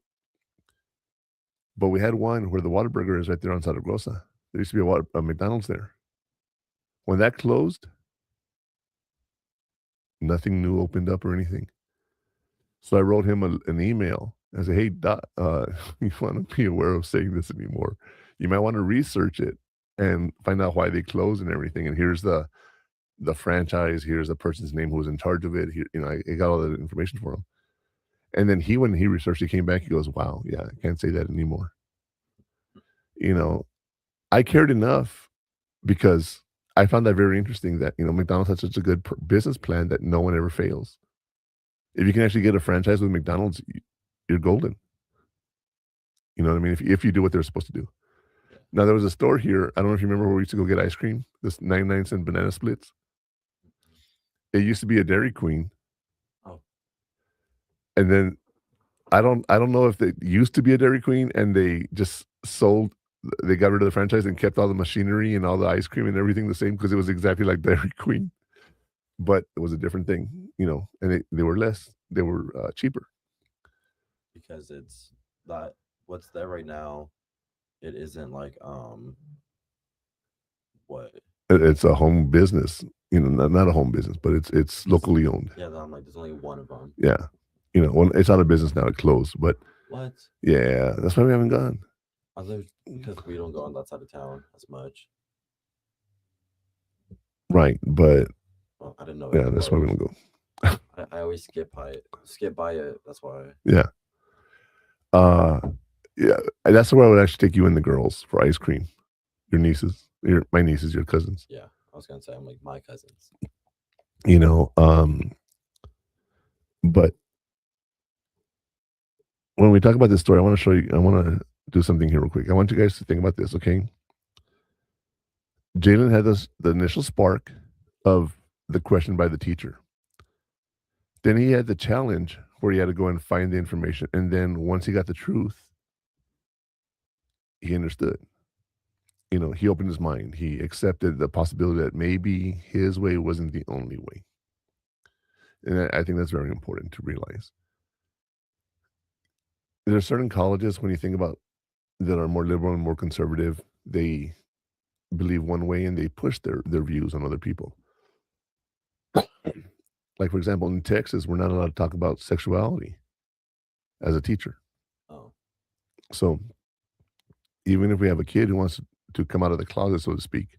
But we had one where the Whataburger is right there on Zaragoza. There used to be a McDonald's there. When that closed, nothing new opened up or anything. So I wrote him an email. I said, hey, Doc, you want to be aware of saying this anymore. You might want to research it and find out why they closed and everything. And here's the franchise. Here's the person's name who was in charge of it. Here, I got all that information for him. And then when he researched, he came back, he goes, wow, yeah, I can't say that anymore. I cared enough because I found that very interesting that, McDonald's has such a good business plan that no one ever fails. If you can actually get a franchise with McDonald's, you're golden. You know what I mean? If you do what they're supposed to do. Now, there was a store here. I don't know if you remember where we used to go get ice cream, this 99-cent banana splits. It used to be a Dairy Queen. Oh. And then I don't know if it used to be a Dairy Queen and they just they got rid of the franchise and kept all the machinery and all the ice cream and everything the same because it was exactly like Dairy Queen. But it was a different thing, and they were cheaper. Because it's that what's there right now, it isn't like what? It's a home business, not a home business, but it's locally owned. Yeah, I'm like, there's only one of them. Yeah, it's out of business now. It closed, but what? Yeah, that's why we haven't gone. Because we don't go on that side of town as much. Right, but well, I didn't know. Yeah, that's why we don't go. I always skip by it. That's why. Yeah. Yeah, that's where I would actually take you and the girls for ice cream. Your nieces, my nieces, your cousins. Yeah, I was gonna say I'm like my cousins. But when we talk about this story, I want to do something here real quick. I want you guys to think about this, okay? Jalen had the initial spark of the question by the teacher. Then he had the challenge where he had to go and find the information. And then once he got the truth, he understood. He opened his mind. He accepted the possibility that maybe his way wasn't the only way. And I think that's very important to realize. There are certain colleges, when you think about, that are more liberal and more conservative, they believe one way and they push their views on other people. Like, for example, in Texas, we're not allowed to talk about sexuality as a teacher. Oh. So even if we have a kid who wants to come out of the closet, so to speak,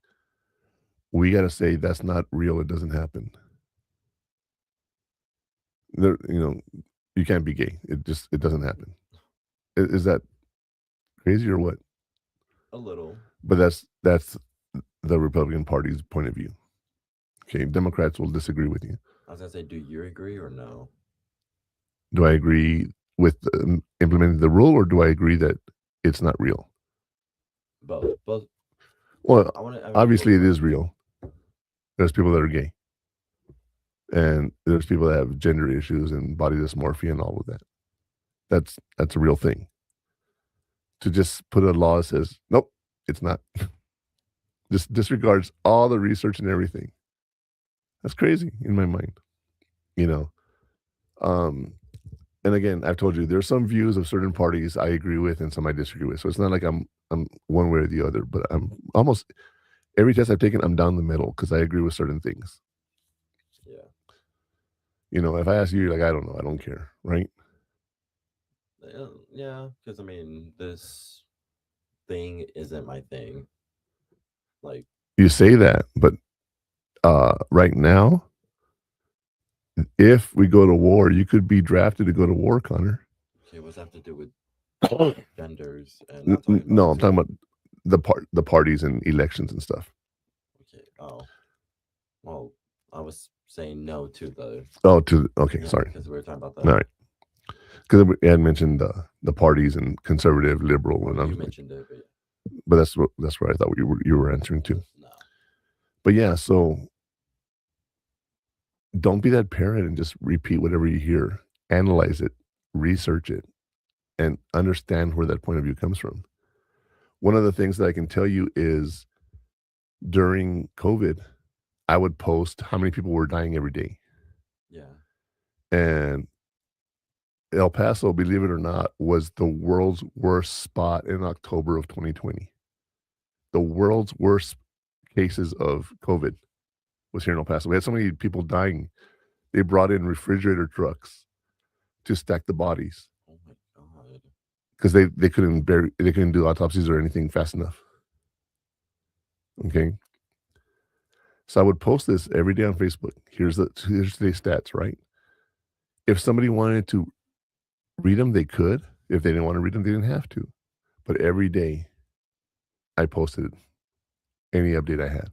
we got to say that's not real. It doesn't happen. You can't be gay. It doesn't happen. Is that crazy or what? A little. But that's the Republican Party's point of view. Okay, Democrats will disagree with you. I was gonna say, do you agree or no? Do I agree with implementing the rule, or do I agree that it's not real? Both. Well, obviously it is real. There's people that are gay, and there's people that have gender issues and body dysmorphia and all of that. That's a real thing. To just put a law that says nope, it's not. Just disregards all the research and everything. That's crazy in my mind. And again, I've told you there's some views of certain parties I agree with and some I disagree with. So it's not like I'm one way or the other, but I'm almost every test I've taken, I'm down the middle because I agree with certain things. Yeah. If I ask you, like, I don't know, I don't care, right? Yeah, because this thing isn't my thing. Like, You say that, but right now, if we go to war, you could be drafted to go to war, Connor. Okay, what's that have to do with genders and N- not talking No, about? I'm talking about the parties and elections and stuff. Okay. Oh, well, I was saying no to the. Oh, okay, Yeah, sorry. because we were talking about All that. right, because we had mentioned the parties and conservative, liberal, Well, and I you was like, mentioned it, but but that's where I thought you were answering to. no. But yeah, so don't be that parent and just repeat whatever you hear. Analyze it, research it, and understand where that point of view comes from. One of the things that I can tell you is during COVID, I would post how many people were dying every day. Yeah. And El Paso, believe it or not, was the world's worst spot in October of 2020. The world's worst cases of COVID was here in El Paso. We had so many people dying. They brought in refrigerator trucks to stack the bodies Oh my god. because they couldn't do autopsies or anything fast enough. Okay. So I would post this every day on Facebook. Here's today's stats, right? If somebody wanted to read them, they could. If they didn't want to read them, they didn't have to. But every day I posted any update I had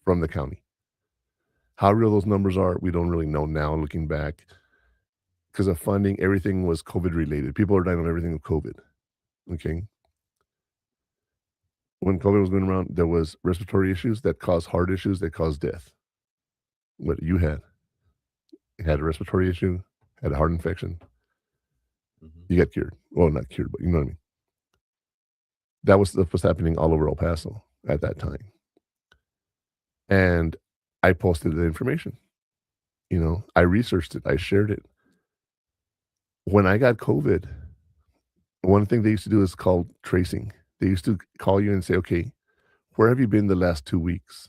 from the county. How real those numbers are, we don't really know now looking back. Because of funding, everything was COVID related. People are dying on everything with COVID. Okay. When COVID was going around, there was respiratory issues that caused heart issues that caused death. What you had a respiratory issue, had a heart infection, you got cured. Well, not cured, but you know what I mean. That was what's happening all over El Paso at that time. And I posted the information. You know, I researched it, I shared it. When I got COVID, one thing they used to do is called tracing. They used to call you and say, okay, where have you been the last 2 weeks?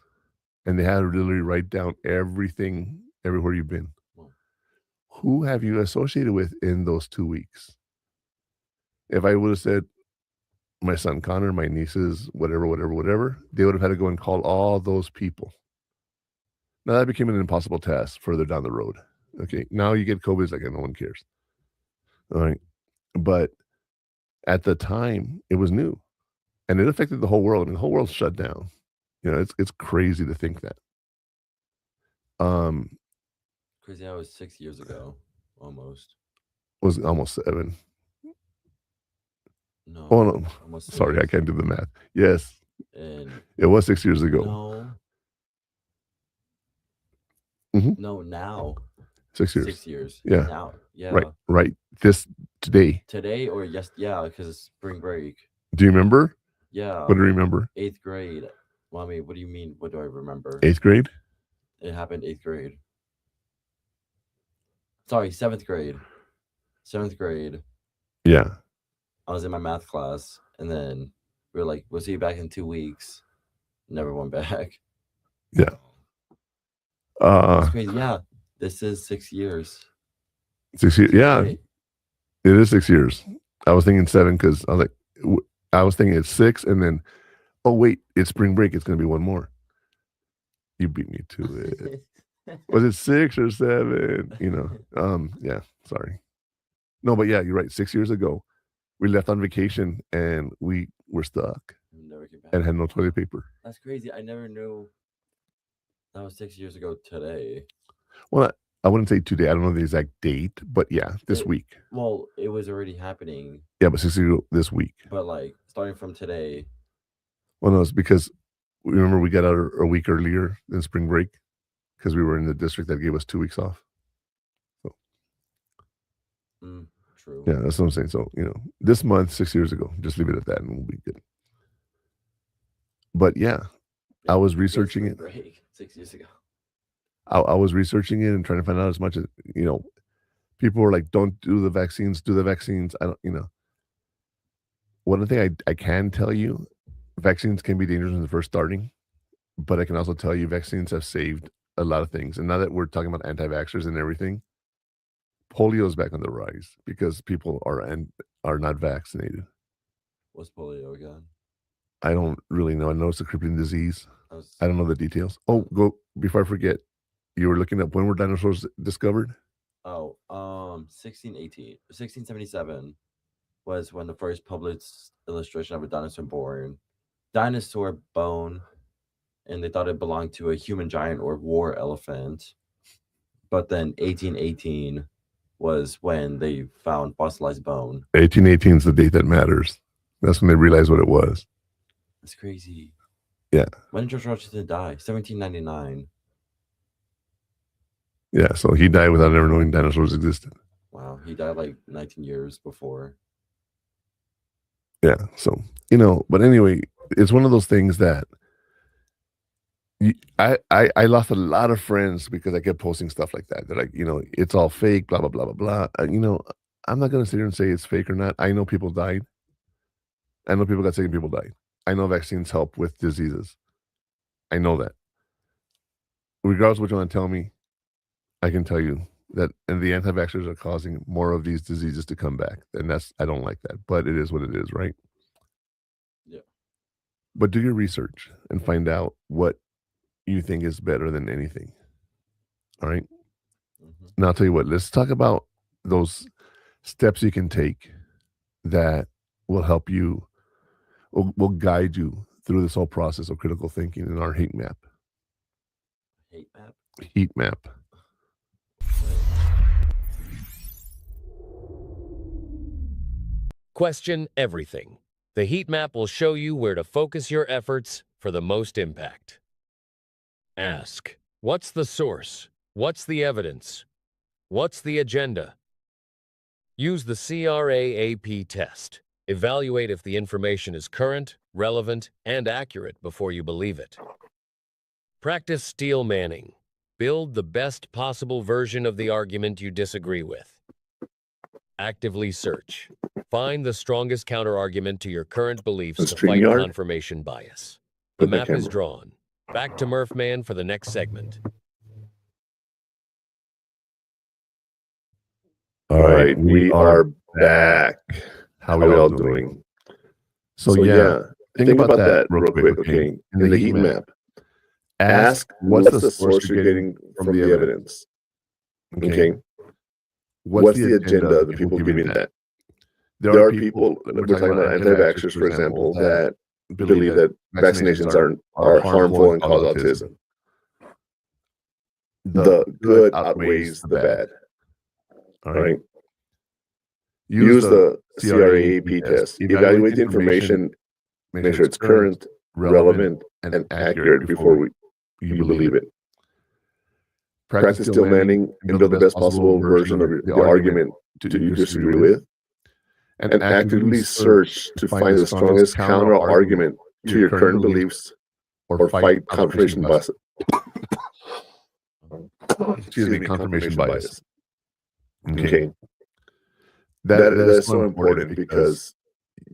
And they had to literally write down everything, everywhere you've been. Who have you associated with in those 2 weeks? If I would have said my son Connor, my nieces, whatever, they would have had to go and call all those people. Now that became an impossible task further down the road. Okay, now you get COVID, it's like no one cares. All right, but at the time it was new, and it affected the whole world. I mean, the whole world shut down. You know, it's crazy to think that. Crazy how it was 6 years ago, almost. Was almost 7. No. Oh no, Almost sorry, I 6. can't do the math. Yes, And it was 6 years ago. no. No, now. 6 years. 6 years. Yeah. Now. Yeah. Right. This today. Today or yes, yeah, because it's spring break. Do you remember? Yeah. What do you remember? 8th grade. Well, I mean, what do you mean? What do I remember? 8th grade? It happened 8th grade. Sorry, 7th grade. 7th grade. Yeah. I was in my math class, and then we were like, "We'll see you back in 2 weeks." Never went back. Yeah. It's crazy. Yeah, this is 6 years. 6 years. Yeah, Right. it is 6 years. I was thinking 7 because I was like, I was thinking it's 6, and then, oh wait, it's spring break. It's going to be one more. You beat me to it. Was it 6 or 7? You know. Yeah. Sorry. No, but yeah, you're right. 6 years ago, we left on vacation and we were stuck Never came back. and had no toilet paper. That's crazy. I never knew that was 6 years ago today. Well, I wouldn't say today. I don't know the exact date, but yeah, this week. Well, it was already happening. Yeah, but 6 years ago this week. But like starting from today. Well, no, it's because remember we got out a week earlier than spring break because we were in the district that gave us 2 weeks off. So. True. Yeah, that's what I'm saying. So, you know, this month, 6 years ago, just leave it at that and we'll be good. But yeah, I was researching it. Break 6 years ago. I was researching it and trying to find out as much as, you know, people were like, don't do the vaccines, do the vaccines. I don't, you know. One thing I can tell you, vaccines can be dangerous when they're first starting, but I can also tell you vaccines have saved a lot of things. And now that we're talking about anti-vaxxers and everything, polio is back on the rise because people are not vaccinated. What's polio again? I don't really know. I know it's a crippling disease. I don't know the details. Oh, go before I forget. You were looking up when were dinosaurs discovered? 1677 was when the first published illustration of a dinosaur born. Dinosaur bone, and they thought it belonged to a human giant or war elephant. But then 1818 was when they found fossilized bone. 1818 is the date that matters. That's when they realized what it was. That's crazy. Yeah. When did George Washington die? 1799. Yeah, so he died without ever knowing dinosaurs existed. Wow, he died like 19 years before. Yeah, so, but anyway, it's one of those things that I lost a lot of friends because I kept posting stuff like that. They're like, it's all fake, blah, blah, blah, blah, blah. I'm not going to sit here and say it's fake or not. I know people died. I know people got sick and people died. I know vaccines help with diseases. I know that. Regardless of what you want to tell me, I can tell you that the anti-vaxxers are causing more of these diseases to come back. And I don't like that, but it is what it is, right? Yeah. But do your research and find out what you think is better than anything. All right. Mm-hmm. Now I'll tell you what, let's talk about those steps you can take that will help you, will guide you through this whole process of critical thinking in our heat map. Heat map? Heat map. Question everything. The heat map will show you where to focus your efforts for the most impact. Ask, what's the source? What's the evidence? What's the agenda? Use the CRAAP test. Evaluate if the information is current, relevant, and accurate before you believe it. Practice steel manning. Build the best possible version of the argument you disagree with. Actively search. Find the strongest counterargument to your current beliefs to fight confirmation bias. The map is drawn. Back to Murph Man for the next segment. All right, we are back. How are we all doing? So yeah, think about that real quick, okay? In the heat map, ask what's the source you're getting from the evidence, okay? What's the agenda of the people giving that? There are people, we're talking about anti-vaxxers, for example, that believe that vaccinations are harmful and cause autism. The good outweighs the bad. All right. Use the CRAAP test. Evaluate the information. Make sure it's current, relevant, and accurate before you believe it. Practice steel manning and build the best possible version of the argument you disagree with. And actively search to find the strongest counter argument to your current beliefs or fight confirmation bias. Confirmation bias. Okay. That's so important because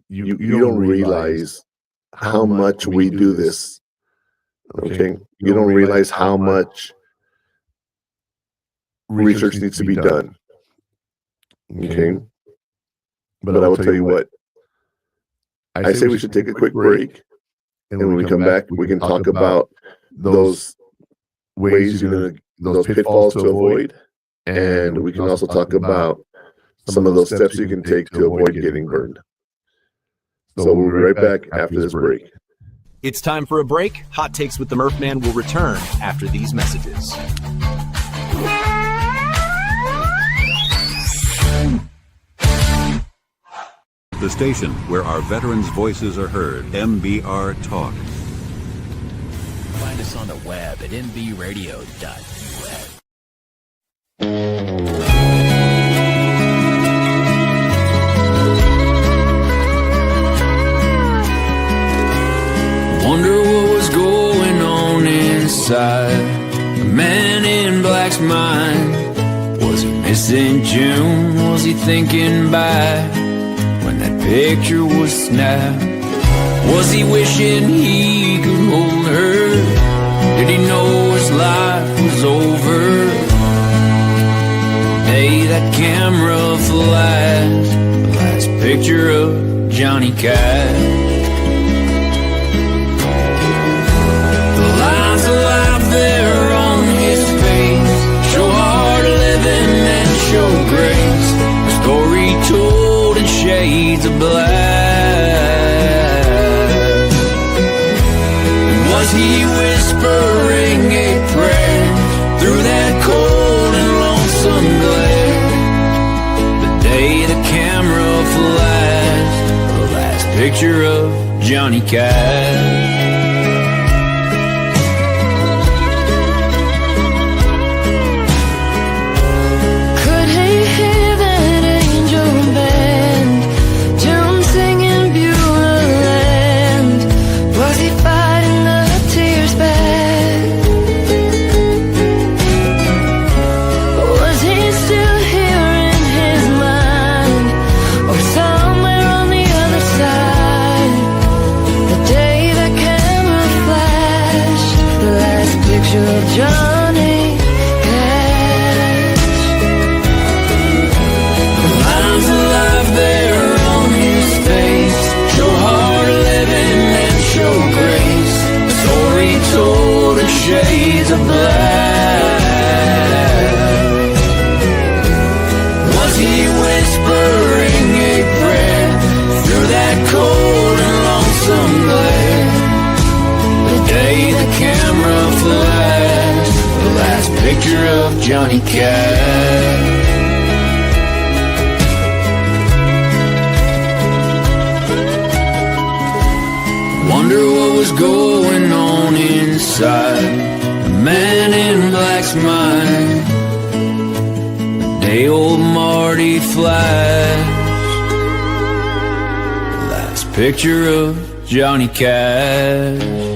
you don't realize how much we do this. Okay. You don't realize how much research needs to be done. Okay. But I will tell you what, I say we should take a quick break. And when we come back, we can talk about those ways those pitfalls to avoid. And we can also talk about some of those steps you can take to avoid getting burned. So we'll be right back after this break. It's time for a break. Hot Takes with the Murph Man will return after these messages. The station where our veterans' voices are heard. MBR Talk. Find us on the web at mbradio.us. Wonder what was going on inside the man in black's mind. Was he missing June? Was he thinking back when that picture was snapped? Was he wishing he could hold her? Did he know his life was over? Hey, that camera flashed the last picture of Johnny Cash. The shades of black. Was he whispering a prayer through that cold and lonesome glare? The day the camera flashed the last picture of Johnny Cash. Johnny Cash. The lines of life there on his face show hard living and show grace. The story told in shades of black. Was he whispering a prayer through that cold and lonesome glare? The day the camera flashed the last picture of Johnny Cash. Wonder what was going on inside the man in black's mind. The day old Marty flashed the last picture of Johnny Cash.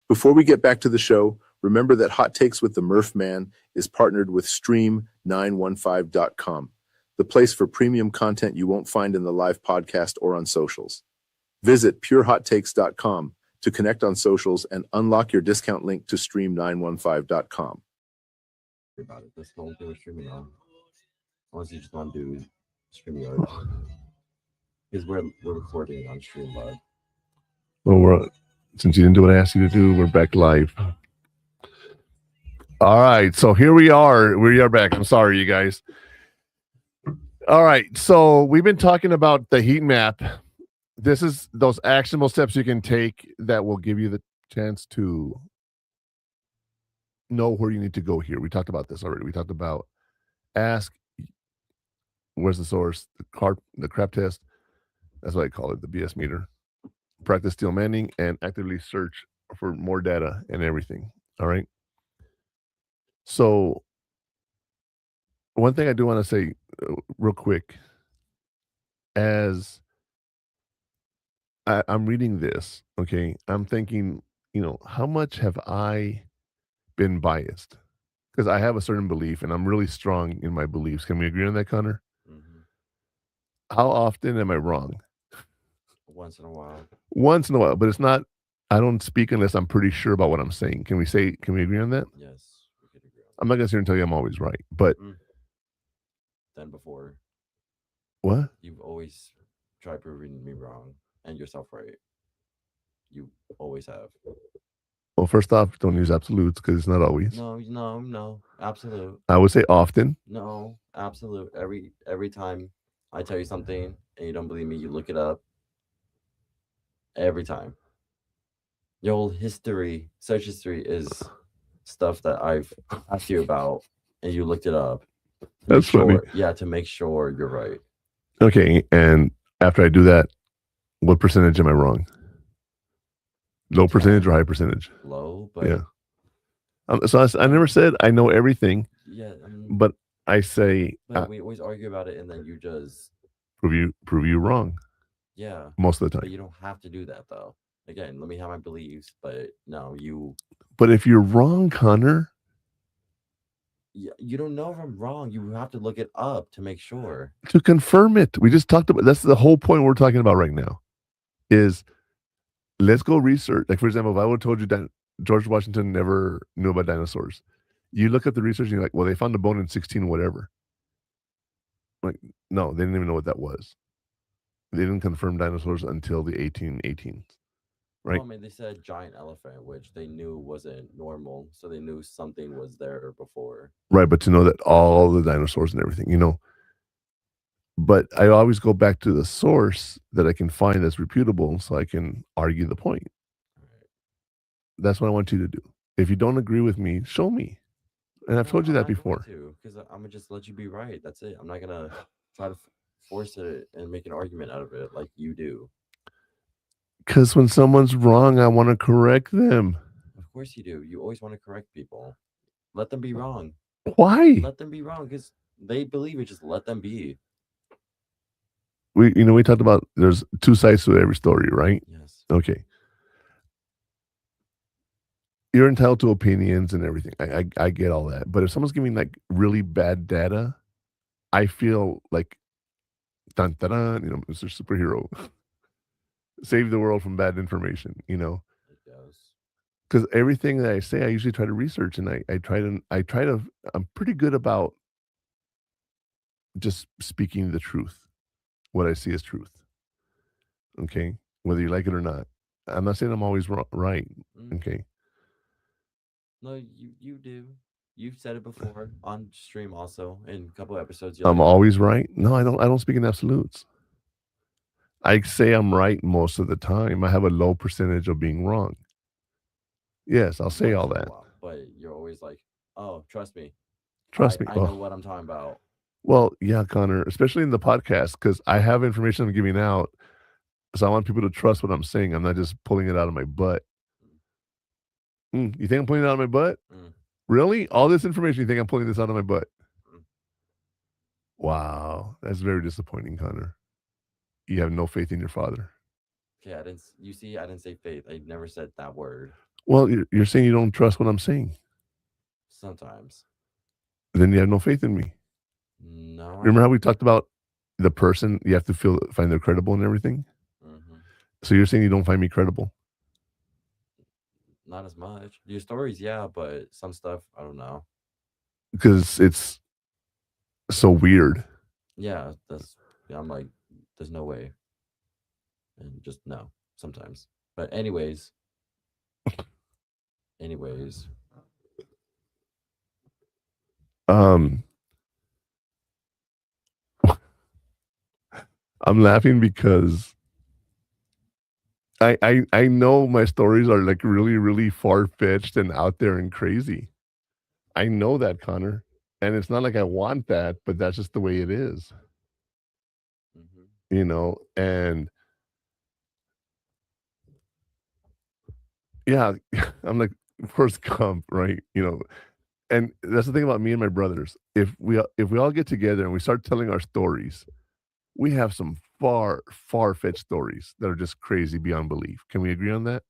Before we get back to the show, remember that Hot Takes with the Murph Man is partnered with Stream915.com, the place for premium content you won't find in the live podcast or on socials. Visit purehottakes.com to connect on socials and unlock your discount link to Stream915.com. About it. That's the only thing we're streaming on. Unless you just want to do StreamYard. Because we're recording on Streamyard. Well, since you didn't do what I asked you to do, we're back live. All right, so here we are. We are back. I'm sorry, you guys. All right, so we've been talking about the heat map. This is those actionable steps you can take that will give you the chance to know where you need to go here. We talked about this already. We talked about ask, where's the source, the CRAAP test. That's what I call it, the BS meter. Practice steel mending and actively search for more data and everything. All right. So one thing I do want to say real quick, as I'm reading this, okay, I'm thinking, how much have I been biased? Because I have a certain belief and I'm really strong in my beliefs. Can we agree on that, Connor? Mm-hmm. How often am I wrong? Once in a while. Once in a while, but it's not, I don't speak unless I'm pretty sure about what I'm saying. Can we agree on that? Yes, we could agree on that. I'm not going to sit here and tell you I'm always right, but. Then before. What? You've always tried proving me wrong and yourself right. You always have. Well, first off, don't use absolutes because it's not always. No. Absolute. I would say often. No, absolute. Every time I tell you something and you don't believe me, you look it up. Every time. Your whole history, search history is stuff that I've asked you about and you looked it up. That's funny. Yeah, to make sure you're right. Okay, and after I do that, what percentage am I wrong? Low percentage or high percentage? Low, but yeah. So I never said I know everything. Yeah, but I say we always argue about it, and then you just prove you wrong. Yeah, most of the time. But you don't have to do that, though. Again, let me have my beliefs, but no, you. But if you're wrong, Connor. You don't know if I'm wrong. You have to look it up to make sure. To confirm it. We just talked about, that's the whole point we're talking about right now, is let's go research. Like, for example, if I would have told you that George Washington never knew about dinosaurs, you look at the research and you're like, well, they found a bone in 16 whatever. Like, no, they didn't even know what that was. They didn't confirm dinosaurs until the 1818s, right? Well, I mean, they said giant elephant, which they knew wasn't normal, so they knew something was there before. Right, but to know that all the dinosaurs and everything, but I always go back to the source that I can find that's reputable so I can argue the point. Right. That's what I want you to do. If you don't agree with me, show me. And I've told you that before. Because I'm gonna just let you be right. That's it. I'm not gonna try to force it and make an argument out of it like you do. Because when someone's wrong, I want to correct them. Of course you do. You always want to correct people. Let them be wrong. Why? Let them be wrong because they believe it. Just let them be. We talked about there's two sides to every story, right? Yes. Okay. You're entitled to opinions and everything. I get all that. But if someone's giving like really bad data, I feel like dun dun dun, Mr. Superhero. Save the world from bad information, It does. Because everything that I say, I usually try to research, and I'm pretty good about just speaking the truth. What I see is truth. Okay, whether you like it or not. I'm not saying I'm always right. Okay. No, you do. You've said it before on stream, also in a couple episodes. I'm always right. No, I don't speak in absolutes. I say I'm right most of the time. I have a low percentage of being wrong. Yes, I'll say all that. But you're always like, oh, trust me. Trust me. I know what I'm talking about. Well, yeah, Connor, especially in the podcast, because I have information I'm giving out. So I want people to trust what I'm saying. I'm not just pulling it out of my butt. You think I'm pulling it out of my butt? Really? All this information, you think I'm pulling this out of my butt? Wow. That's very disappointing, Connor. You have no faith in your father. Okay, I didn't say faith. I never said that word. Well, you're saying you don't trust what I'm saying. Sometimes. Then you have no faith in me. No. Remember how we talked about the person, you have to find they're credible and everything? Mm-hmm. So you're saying you don't find me credible? Not as much. Your stories, yeah, but some stuff, I don't know. Because it's so weird. Yeah, I'm like, there's no way. And just no, sometimes. But anyways. I'm laughing because I know my stories are like really, really far-fetched and out there and crazy. I know that, Connor. And it's not like I want that, but that's just the way it is. And yeah, I'm like Forrest Gump, right? And that's the thing about me and my brothers. If we all get together and we start telling our stories, we have some far-fetched stories that are just crazy beyond belief. Can we agree on that?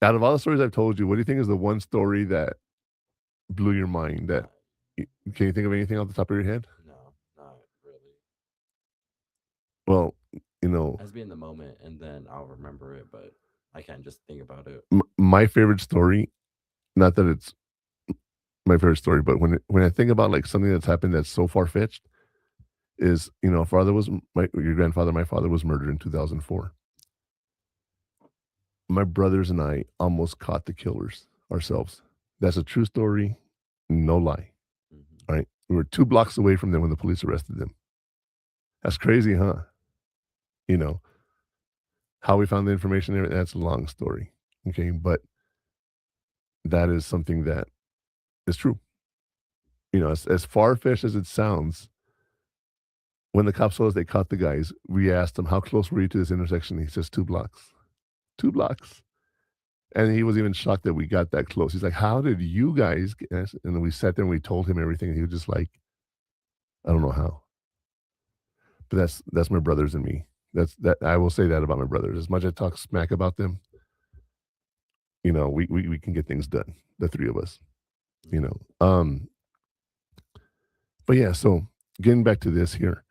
Out of all the stories I've told you, what do you think is the one story that blew your mind? Can you think of anything off the top of your head? No, not really. Well, Has been in the moment, and then I'll remember it, but I can't just think about it. My favorite story, not that it's my favorite story, but when I think about like something that's happened that's so far-fetched, is your grandfather, my father was murdered in 2004. My brothers and I almost caught the killers ourselves. That's a true story, no lie. Right? We were 2 blocks away from them when the police arrested them. That's crazy, huh? How we found the information there, that's a long story. Okay, but that is something that is true. As far-fetched as it sounds, when the cops told us they caught the guys, we asked them, how close were you to this intersection? He says 2 blocks. 2 blocks. And he was even shocked that we got that close. He's like, how did you guys get us? And then we sat there and we told him everything. And he was just like, I don't know how. But that's my brothers and me. That I will say that about my brothers. As much as I talk smack about them, we can get things done. The 3 of us. But yeah, so getting back to this here,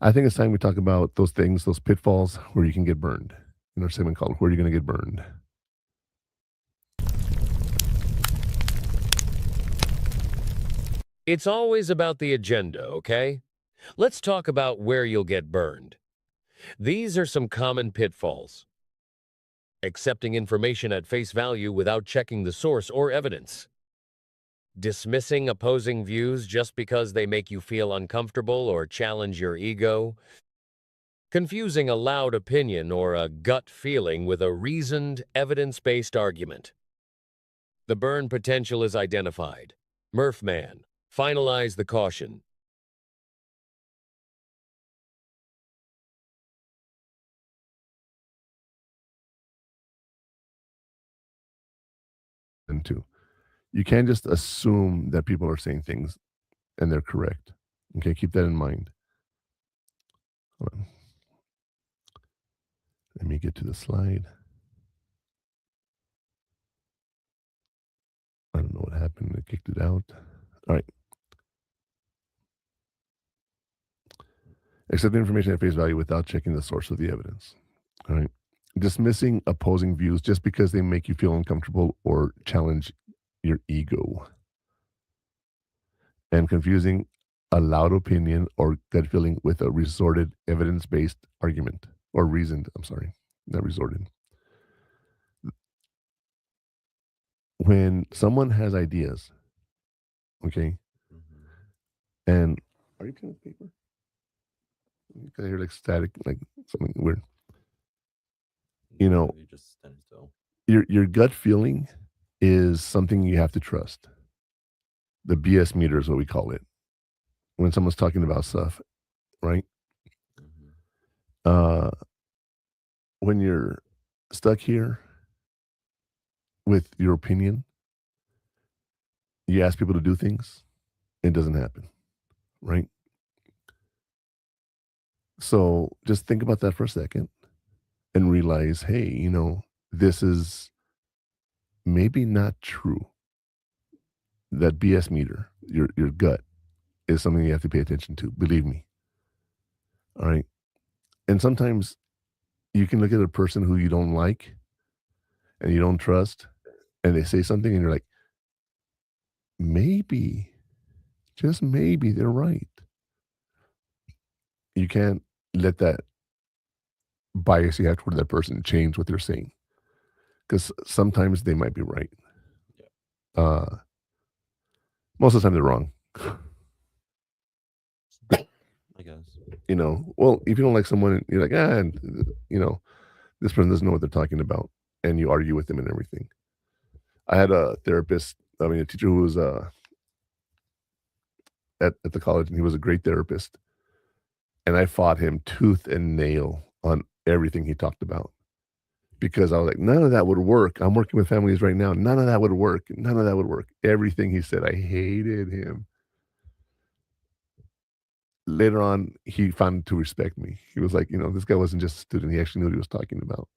I think it's time we talk about those things, those pitfalls where you can get burned. In our segment called Where Are You Going to Get Burned? It's always about the agenda, okay? Let's talk about where you'll get burned. These are some common pitfalls. Accepting information at face value without checking the source or evidence. Dismissing opposing views just because they make you feel uncomfortable or challenge your ego. Confusing a loud opinion or a gut feeling with a reasoned, evidence-based argument. The burn potential is identified. Murphman, finalize the caution. And two, you can't just assume that people are saying things and they're correct. Okay, keep that in mind. Hold on. Let me get to the slide. I don't know what happened. It kicked it out. All right. Accept the information at face value without checking the source of the evidence. All right. Dismissing opposing views just because they make you feel uncomfortable or challenge your ego. And confusing a loud opinion or gut feeling with a resorted evidence-based argument or reasoned, I'm sorry, not resorted. When someone has ideas, okay, and are you playing with paper? You can hear like static, like something weird. You know, You just stand still. your gut feeling is something you have to trust. The BS meter is what we call it. When someone's talking about stuff, right? When you're stuck here with your opinion, you ask people to do things, it doesn't happen, right? So just think about that for a second and realize, hey, you know, this is maybe not true. That BS meter, your gut, is something you have to pay attention to. Believe me. All right. And sometimes you can look at a person who you don't like and you don't trust, and they say something, and you're like, maybe, just maybe they're right. You can't let that bias you have toward that person change what they're saying, because sometimes they might be right. Most of the time they're wrong. I guess. You know, well, if you don't like someone, you're like, you know, this person doesn't know what they're talking about, and you argue with them and everything. I had a therapist, I mean, a teacher who was at the college, and he was a great therapist. And I fought him tooth and nail on everything he talked about, because I was like, none of that would work. I'm working with families right now. None of that would work. None of that would work. Everything he said, I hated him. Later on, he found to respect me. He was like, you know, this guy wasn't just a student. He actually knew what he was talking about.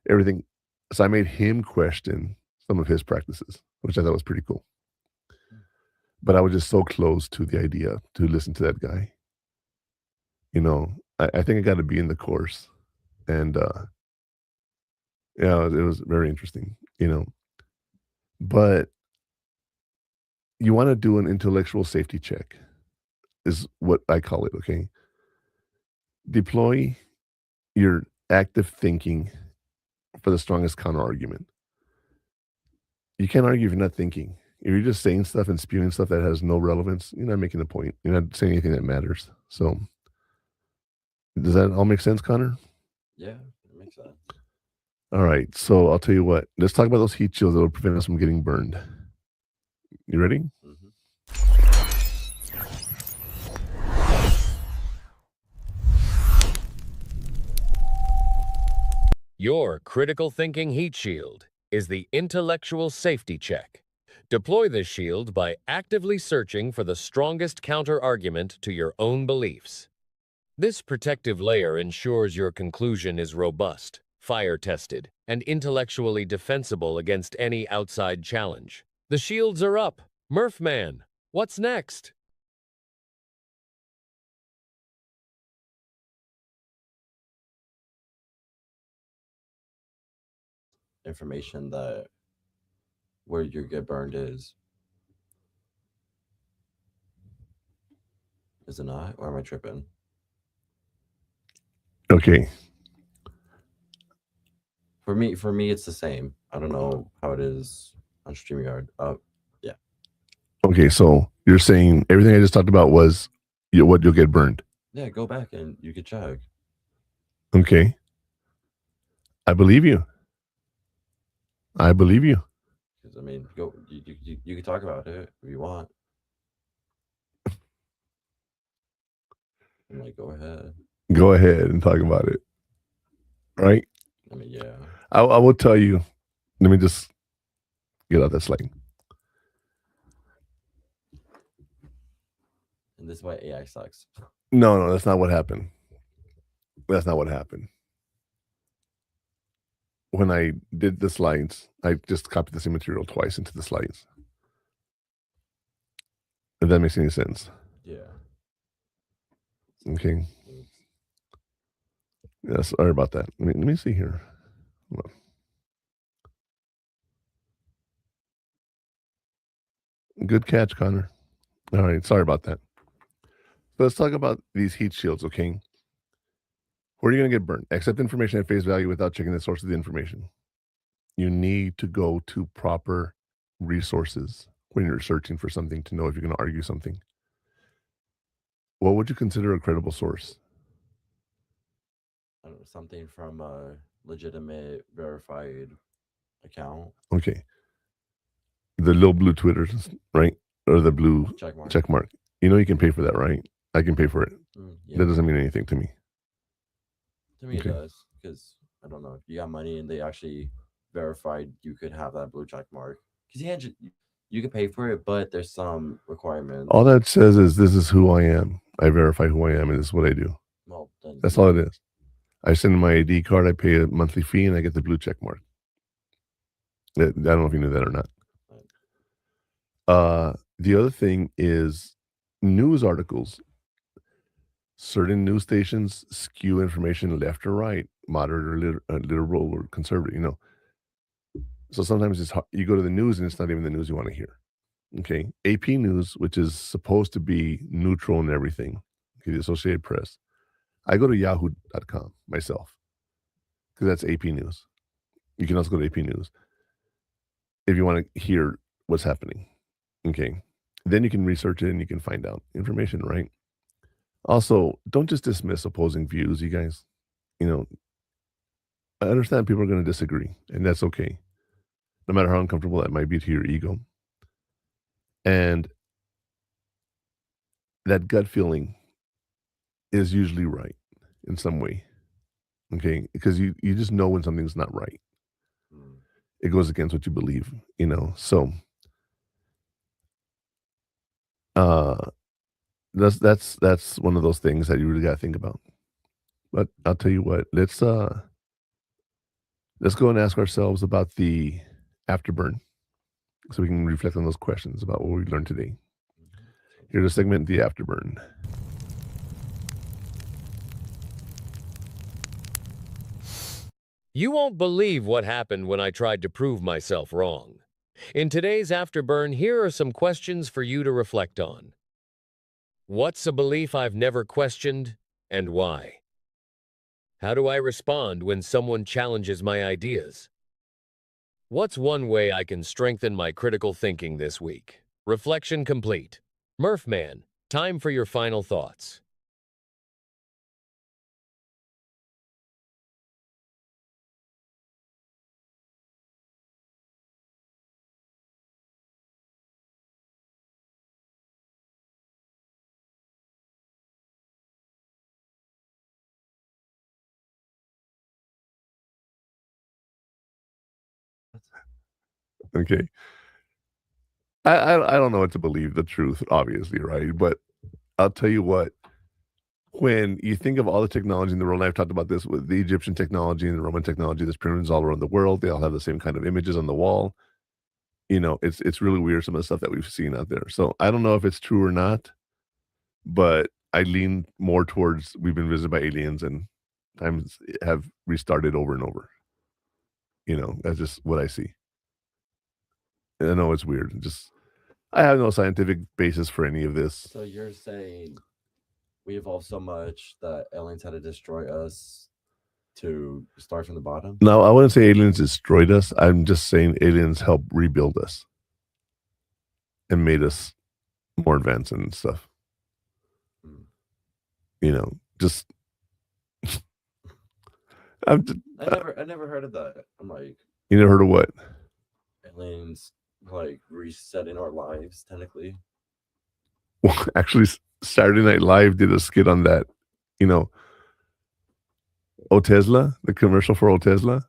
Everything. So I made him question some of his practices, which I thought was pretty cool. But I was just so close to the idea to listen to that guy. You know, I think I got to be in the course. And yeah, it was very interesting, you know. But you want to do an intellectual safety check, is what I call it, okay? Deploy your active thinking for the strongest counter argument. You can't argue if you're not thinking. If you're just saying stuff and spewing stuff that has no relevance, you're not making a point. You're not saying anything that matters. So, does that all make sense, Connor? Yeah, it makes sense. All right. So, I'll tell you what. Let's talk about those heat shields that will prevent us from getting burned. You ready? Your critical thinking heat shield is the intellectual safety check. Deploy this shield by actively searching for the strongest counter-argument to your own beliefs. This protective layer ensures your conclusion is robust, fire-tested, and intellectually defensible against any outside challenge. The shields are up. Murphman, what's next? Information that where your get burned is Is it not? Or am I tripping? Okay. For me, it's the same. I don't know how it is on StreamYard. Yeah. Okay, so you're saying everything I just talked about was what you'll get burned. Yeah, go back and you could check. Okay. I believe you. I believe you. Because, I mean, go. You can talk about it if you want. I'm like, go ahead. Go ahead and talk about it. Right? I mean, yeah. I will tell you. Let me just get out that slide. And this is why AI sucks. No, that's not what happened. That's not what happened. When I did the slides, I just copied the same material twice into the slides. If that makes any sense. Yeah. Okay. Yeah, sorry about that. Let me see here. Hold on. Good catch, Connor. All right, sorry about that. So let's talk about these heat shields, okay? Where are you going to get burned? Accept information at face value without checking the source of the information. You need to go to proper resources when you're searching for something to know if you're going to argue something. What would you consider a credible source? I don't know, something from a legitimate, verified account. Okay. The little blue Twitters, right? Or the blue check mark. You know you can pay for that, right? I can pay for it. Yeah. That doesn't mean anything to me. To me, it does. Because, I don't know, if you got money and they actually verified you could have that blue check mark. Because you could pay for it, but there's some requirements. All that says is this is who I am. I verify who I am, and this is what I do. Well, then, that's all it is. I send my ID card, I pay a monthly fee, and I get the blue check mark. I don't know if you knew that or not. The other thing is news articles. Certain news stations skew information left or right, moderate or liberal or conservative, you know. So sometimes it's hard. You go to the news and it's not even the news you want to hear. Okay. AP News, which is supposed to be neutral and everything, okay, the Associated Press. I go to yahoo.com myself because that's AP News. You can also go to AP News if you want to hear what's happening. Okay. Then you can research it and you can find out information, right? Also, don't just dismiss opposing views, you guys. You know, I understand people are going to disagree, and that's okay, no matter how uncomfortable that might be to your ego. And that gut feeling is usually right in some way, okay? Because you just know when something's not right. It goes against what you believe, you know? So, that's one of those things that you really got to think about. But I'll tell you what, let's go and ask ourselves about the afterburn so we can reflect on those questions about what we learned today. Here's a segment, the afterburn. You won't believe what happened when I tried to prove myself wrong. In today's afterburn, here are some questions for you to reflect on. What's a belief I've never questioned, and why? How do I respond when someone challenges my ideas? What's one way I can strengthen my critical thinking this week? Reflection complete. Murphman, time for your final thoughts. Okay. I don't know what to believe, the truth, obviously, right? But I'll tell you what, when you think of all the technology in the world, and I've talked about this with the Egyptian technology and the Roman technology, there's pyramids all around the world. They all have the same kind of images on the wall. You know, it's really weird, some of the stuff that we've seen out there. So I don't know if it's true or not, but I lean more towards we've been visited by aliens and times have restarted over and over. You know, that's just what I see. And I know it's weird. I have no scientific basis for any of this. So you're saying we evolved so much that aliens had to destroy us to start from the bottom? No, I wouldn't say aliens destroyed us. I'm just saying aliens helped rebuild us and made us more advanced and stuff. You know, just I never heard of that. I'm like, you never heard of what? Aliens like resetting our lives technically. Well, actually, Saturday Night Live did a skit on that. You know, Otesla, the commercial for Otesla,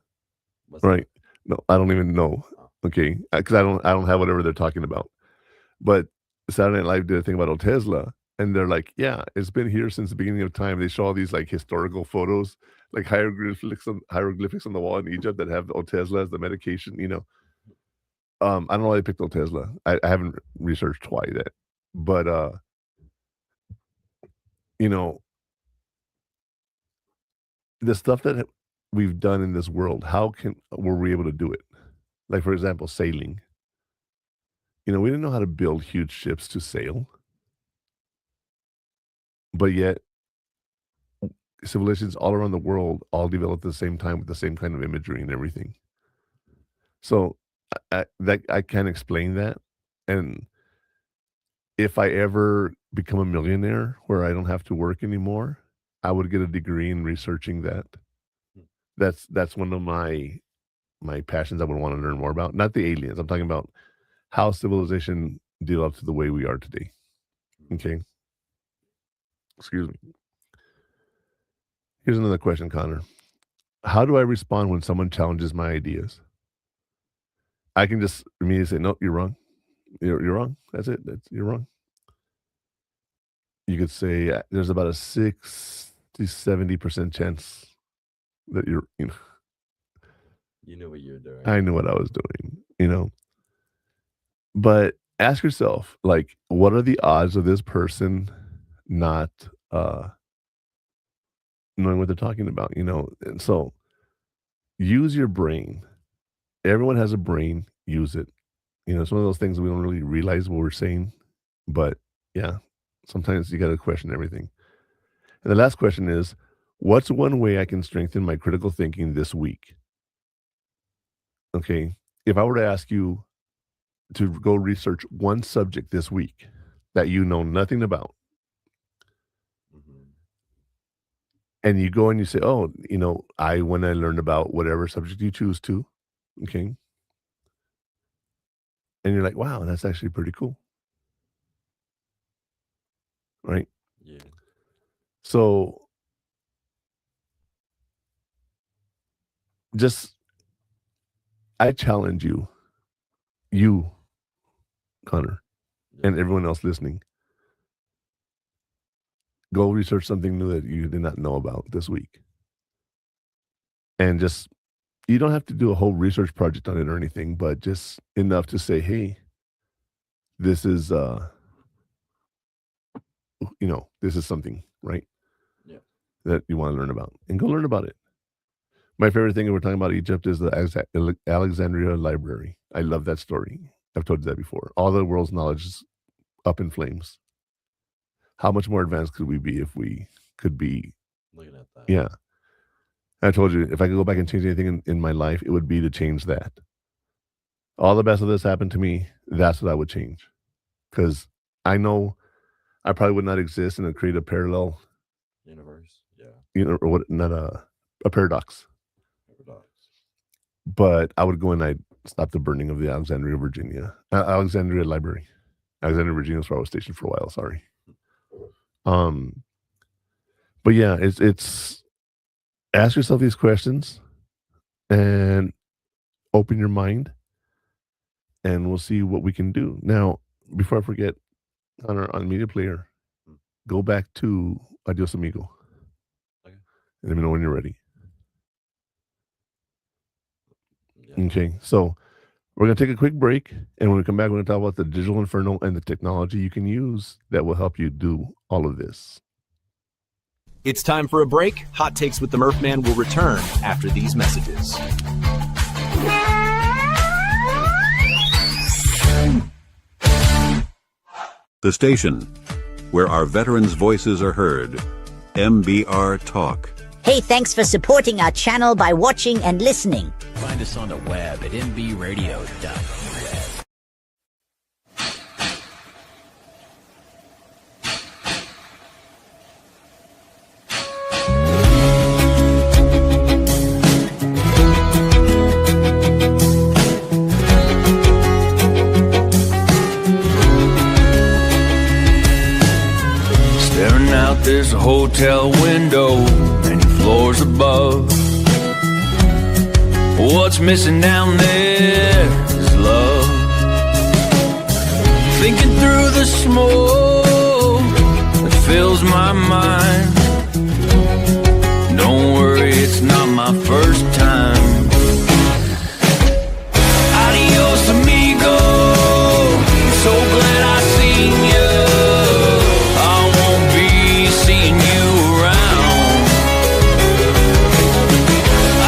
right? No, I don't even know. Okay, because I don't have whatever they're talking about. But Saturday Night Live did a thing about Otesla, and they're like, yeah, it's been here since the beginning of time. They show all these like historical photos, like hieroglyphics on the wall in Egypt that have Otesla as the medication. You know, I don't know why they picked Otesla. I haven't researched why that, but you know, the stuff that we've done in this world, were we able to do it? Like, for example, sailing. You know, we didn't know how to build huge ships to sail, but yet civilizations all around the world all developed at the same time with the same kind of imagery and everything. So I can't explain that. And if I ever become a millionaire where I don't have to work anymore, I would get a degree in researching that. That's one of my passions I would want to learn more about. Not the aliens. I'm talking about how civilization developed to the way we are today. Okay. Excuse me. Here's another question, Connor. How do I respond when someone challenges my ideas? I can just immediately say, no, you're wrong. You're wrong. That's it. You're wrong. You could say there's about a 60-70% chance that you know. You knew what you were doing. I knew what I was doing, you know. But ask yourself, like, what are the odds of this person not knowing what they're talking about, you know? And so use your brain. Everyone has a brain. Use it. You know, it's one of those things we don't really realize what we're saying. But yeah, sometimes you got to question everything. And the last question is, what's one way I can strengthen my critical thinking this week? Okay. If I were to ask you to go research one subject this week that you know nothing about, and you go and you say, oh, you know, when I learned about whatever subject you choose to, okay. And you're like, wow, that's actually pretty cool. Right? Yeah. So I challenge you, Connor, and everyone else listening, go research something new that you did not know about this week. And you don't have to do a whole research project on it or anything, but just enough to say, hey, this is, this is something, right? Yeah. That you want to learn about, and go learn about it. My favorite thing, if we're talking about Egypt, is the Alexandria Library. I love that story. I've told you that before. All the world's knowledge is up in flames. How much more advanced could we be if we could be looking at that? Yeah. I told you, if I could go back and change anything in my life, it would be to change that. All the best of this happened to me. That's what I would change. Because I know I probably would not exist and create a parallel universe. Yeah. You know, or what? Not a paradox. But I would go and I'd stop the burning of the Alexandria Library. Alexandria, Virginia is where I was stationed for a while. Sorry. But yeah, it's ask yourself these questions and open your mind, and we'll see what we can do. Now, before I forget, on Media Player, go back to Adios Amigo. Okay. And let me know when you're ready. Yeah. Okay, so we're going to take a quick break, and when we come back, we're going to talk about the digital inferno and the technology you can use that will help you do all of this. It's time for a break. Hot Takes with the Murph Man will return after these messages. The station where our veterans' voices are heard. MBR Talk. Hey, thanks for supporting our channel by watching and listening. Find us on the web at nbradio.us. Staring out this hotel window, many floors above. What's missing down there is love. Thinking through the smoke that fills my mind. Don't worry, it's not my first time. Adios, amigo. So glad I seen you. I won't be seeing you around.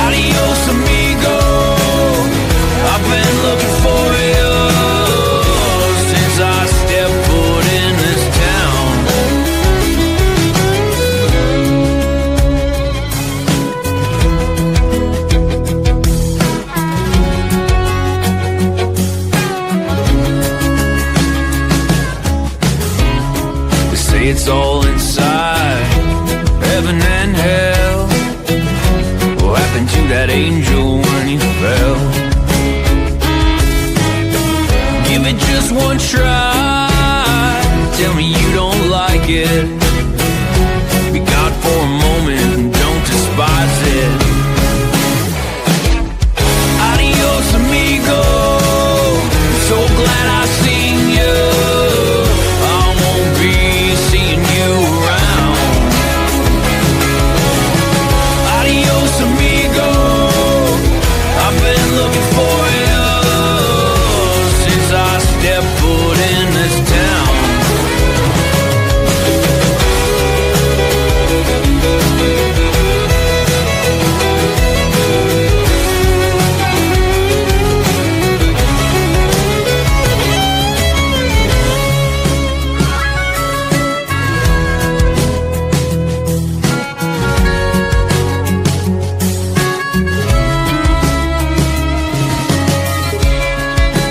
Adios, amigo. I've been looking for you since I stepped foot in this town. They say it's all inside, heaven and hell. What happened to that angel when he fell? Give it just one try. Tell me you don't like it. Be God for a moment and don't despise it. Adios, amigo. So glad I seen you. I won't be seeing you around. Adios, amigo. I've been looking for you since I stepped foot in this town.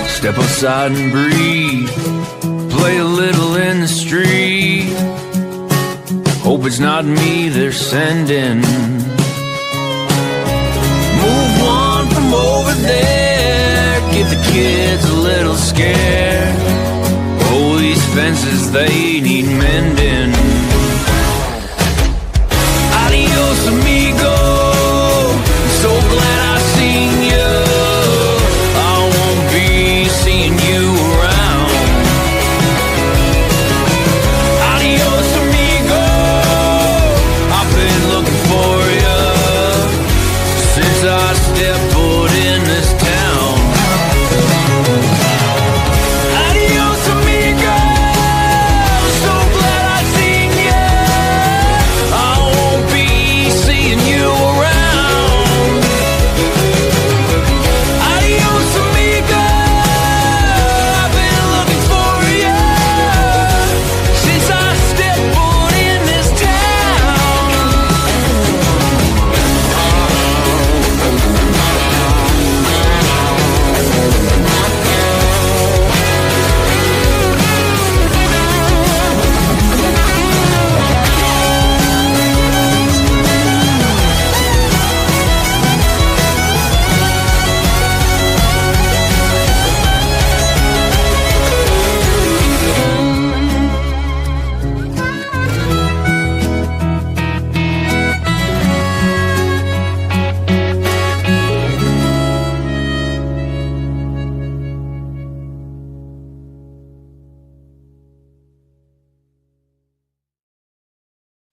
Step outside and breathe. Play a little in the street. Hope it's not me they're sending. Move one from over there. Give the kids a little scare. Oh, these fences, they need mending. Adios, amigo. So glad I seen you. I won't be seeing you around. Adios, amigo. I've been looking for you since I stepped foot in this town. Adios, amigo. So glad I seen you. I won't be seeing you around. Adios, amigo. I've been looking for you since I stepped foot in this town.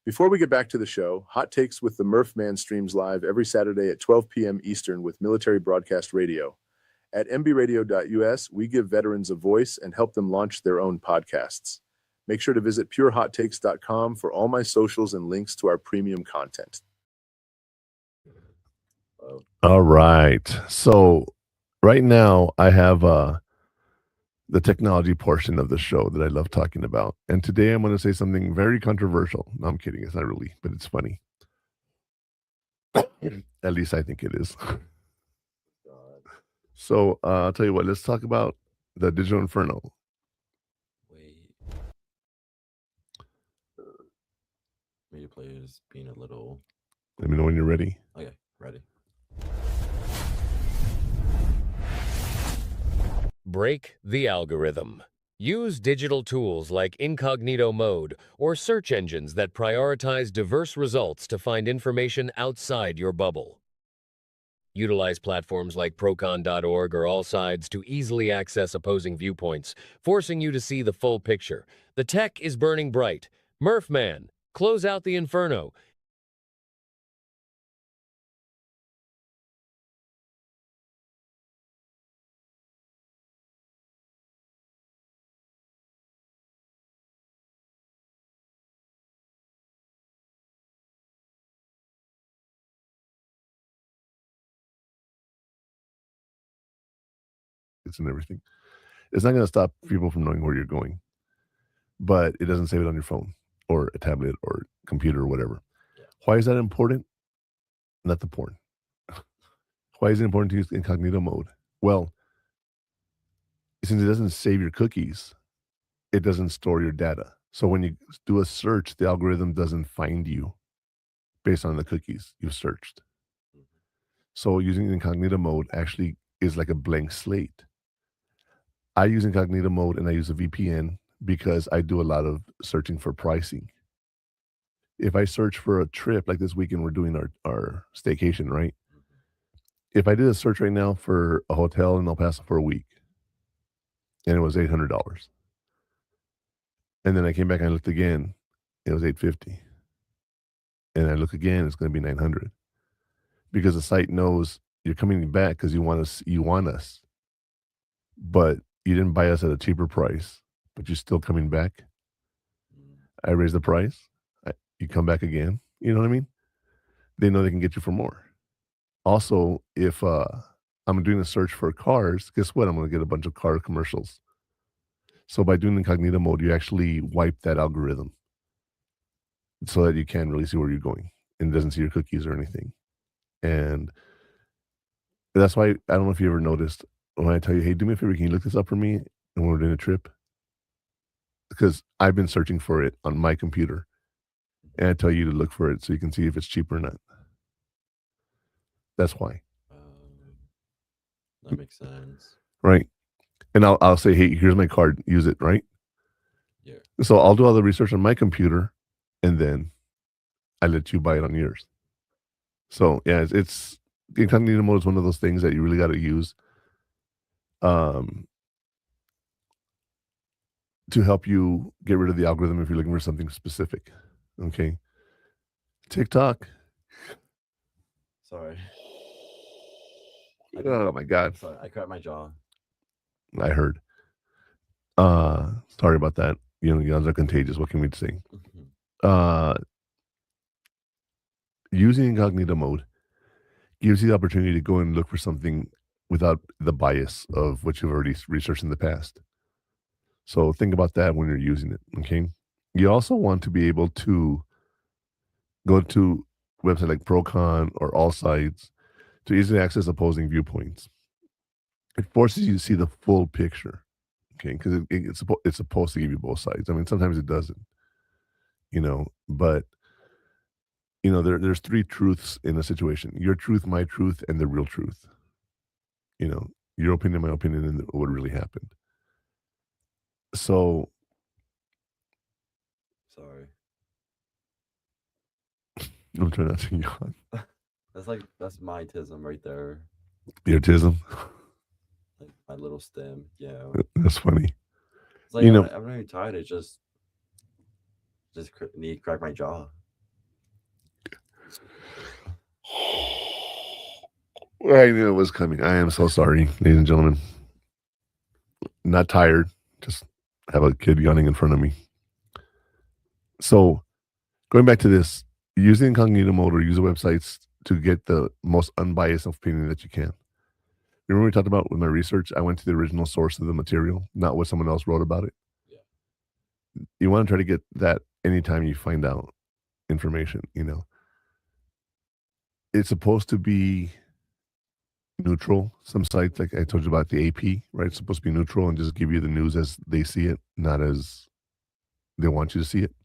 Before we get back to the show, Hot Takes with the Murph Man streams live every Saturday at 12 p.m. Eastern with Military Broadcast Radio. At mbradio.us, we give veterans a voice and help them launch their own podcasts. Make sure to visit purehottakes.com for all my socials and links to our premium content. All right. So right now I have the technology portion of the show that I love talking about. And today I'm going to say something very controversial. No, I'm kidding. It's not really, but it's funny. At least I think it is. So I'll tell you what, let's talk about the digital inferno. Wait. Media players being a little. Let me know when you're ready. Okay, ready. Break the algorithm. Use digital tools like incognito mode or search engines that prioritize diverse results to find information outside your bubble. Utilize platforms like procon.org or AllSides to easily access opposing viewpoints, forcing you to see the full picture. The tech is burning bright. Murphman, close out the inferno. And everything. It's not going to stop people from knowing where you're going, but it doesn't save it on your phone or a tablet or computer or whatever. Yeah. Why is that important? Not the porn. Why is it important to use incognito mode? Well, since it doesn't save your cookies, it doesn't store your data. So when you do a search, the algorithm doesn't find you based on the cookies you've searched. So using incognito mode actually is like a blank slate. I use incognito mode and I use a VPN because I do a lot of searching for pricing. If I search for a trip, like this weekend, we're doing our staycation, right? If I did a search right now for a hotel in El Paso for a week, and it was $800, and then I came back and I looked again, it was $850, and I look again, it's going to be $900, because the site knows you're coming back because you want us, but you didn't buy us at a cheaper price, but you're still coming back. I raise the price, you come back again. You know what I mean? They know they can get you for more. Also, if I'm doing a search for cars, guess what? I'm going to get a bunch of car commercials. So by doing incognito mode, you actually wipe that algorithm so that you can't really see where you're going and it doesn't see your cookies or anything. And that's why, I don't know if you ever noticed, when I tell you, hey, do me a favor, can you look this up for me? And when we're doing a trip, because I've been searching for it on my computer, and I tell you to look for it so you can see if it's cheap or not. That's why. That makes sense. Right. And I'll say, hey, here's my card, use it, right? Yeah. So I'll do all the research on my computer, and then I let you buy it on yours. So yeah, it's incognito mode is one of those things that you really got to use to help you get rid of the algorithm if you're looking for something specific. Okay. TikTok. Sorry. Oh my God. Sorry, I cracked my jaw. I heard. Sorry about that. You know, yawns are contagious. What can we say? Using incognito mode gives you the opportunity to go and look for something without the bias of what you've already researched in the past. So think about that when you're using it. Okay. You also want to be able to go to a website like Procon or AllSides to easily access opposing viewpoints. It forces you to see the full picture. Okay, because it's supposed to give you both sides. I mean, sometimes it doesn't, you know, but you know, there's three truths in a situation: your truth, my truth, and the real truth. You know, your opinion, my opinion, and what really happened. So, sorry, I'm trying not to yawn. That's my tism right there. Your tism. Like my little stem, yeah. That's funny. It's like, you know, I'm not even tired. It's just need to crack my jaw. I knew it was coming. I am so sorry, ladies and gentlemen. Not tired. Just have a kid yawning in front of me. So, going back to this, use the incognito mode or use the websites to get the most unbiased opinion that you can. Remember we talked about with my research, I went to the original source of the material, not what someone else wrote about it. Yeah. You want to try to get that anytime you find out information, It's supposed to be neutral. Some sites, like I told you about the AP, right? It's supposed to be neutral and just give you the news as they see it, not as they want you to see it.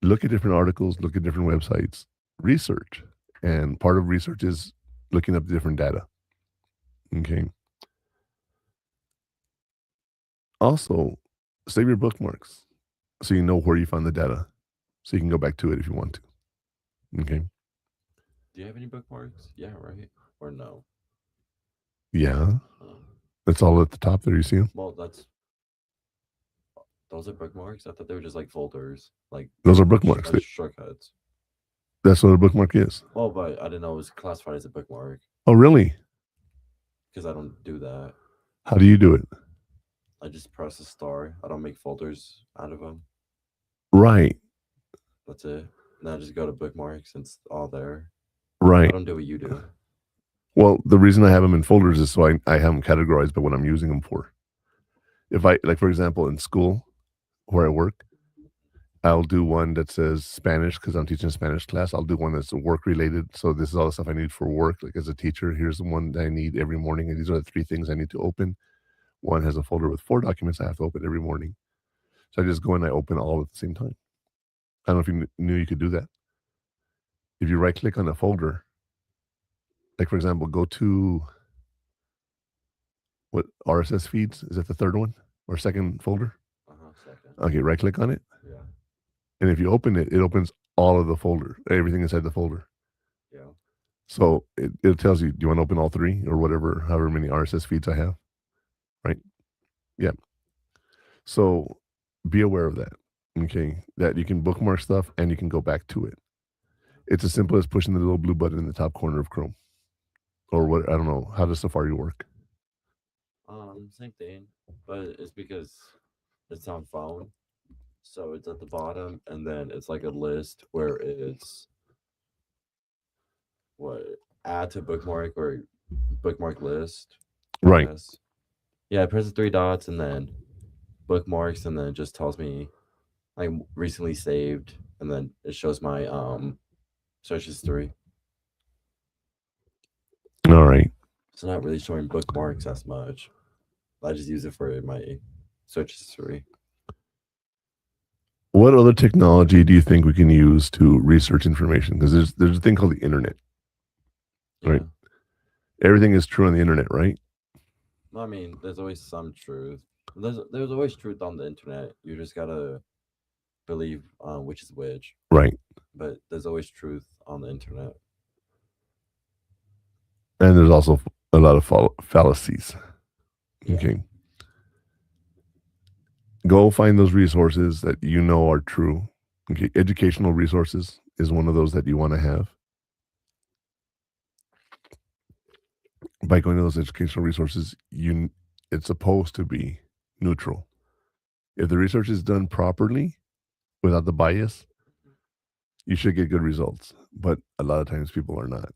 Look at different articles, look at different websites, research. And part of research is looking up the different data. Okay. Also, save your bookmarks so you know where you found the data, so you can go back to it if you want to. Okay. Do you have any bookmarks? Yeah, right? Or no? Yeah. That's all at the top there. You see them? Well, those are bookmarks. I thought they were just like folders, like those are bookmarks. Like shortcuts. That's what a bookmark is. Well, but I didn't know it was classified as a bookmark. Oh, really? Because I don't do that. How do you do it? I just press a star. I don't make folders out of them. Right. That's it. And I just go to bookmarks and it's all there. Right. I don't do what you do. Well, the reason I have them in folders is so I have them categorized by what I'm using them for. If I, like, for example, in school where I work, I'll do one that says Spanish because I'm teaching a Spanish class. I'll do one that's work related. So this is all the stuff I need for work. Like as a teacher, here's the one that I need every morning. And these are the 3 things I need to open. One has a folder with 4 documents I have to open every morning. So I just go and I open all at the same time. I don't know if you knew you could do that. If you right click on a folder, like for example, go to what RSS feeds? Is that the third one or second folder? Second. Okay, right click on it. Yeah. And if you open it, it opens all of the folder, everything inside the folder. Yeah. So it tells you, do you want to open all 3 or whatever, however many RSS feeds I have? Right? Yeah. So be aware of that. Okay. That you can bookmark stuff and you can go back to it. It's as simple as pushing the little blue button in the top corner of Chrome. Or what, I don't know. How does Safari work? Same thing. But it's because it's on phone. So it's at the bottom and then it's like a list where it's add to bookmark or bookmark list. Right. Yeah, I press the 3 dots and then bookmarks and then it just tells me I recently saved and then it shows my search history. All right. It's not really showing bookmarks as much. I just use it for my search history. What other technology do you think we can use to research information? Because there's a thing called the internet, right? Everything is true on the internet, right? I mean, there's always some truth. There's always truth on the internet. You just gotta believe which is which. Right. But there's always truth on the internet. And there's also a lot of fallacies. Yeah. Okay. Go find those resources that you know are true. Okay. Educational resources is one of those that you want to have. By going to those educational resources, it's supposed to be neutral. If the research is done properly, without the bias, you should get good results. But a lot of times people are not.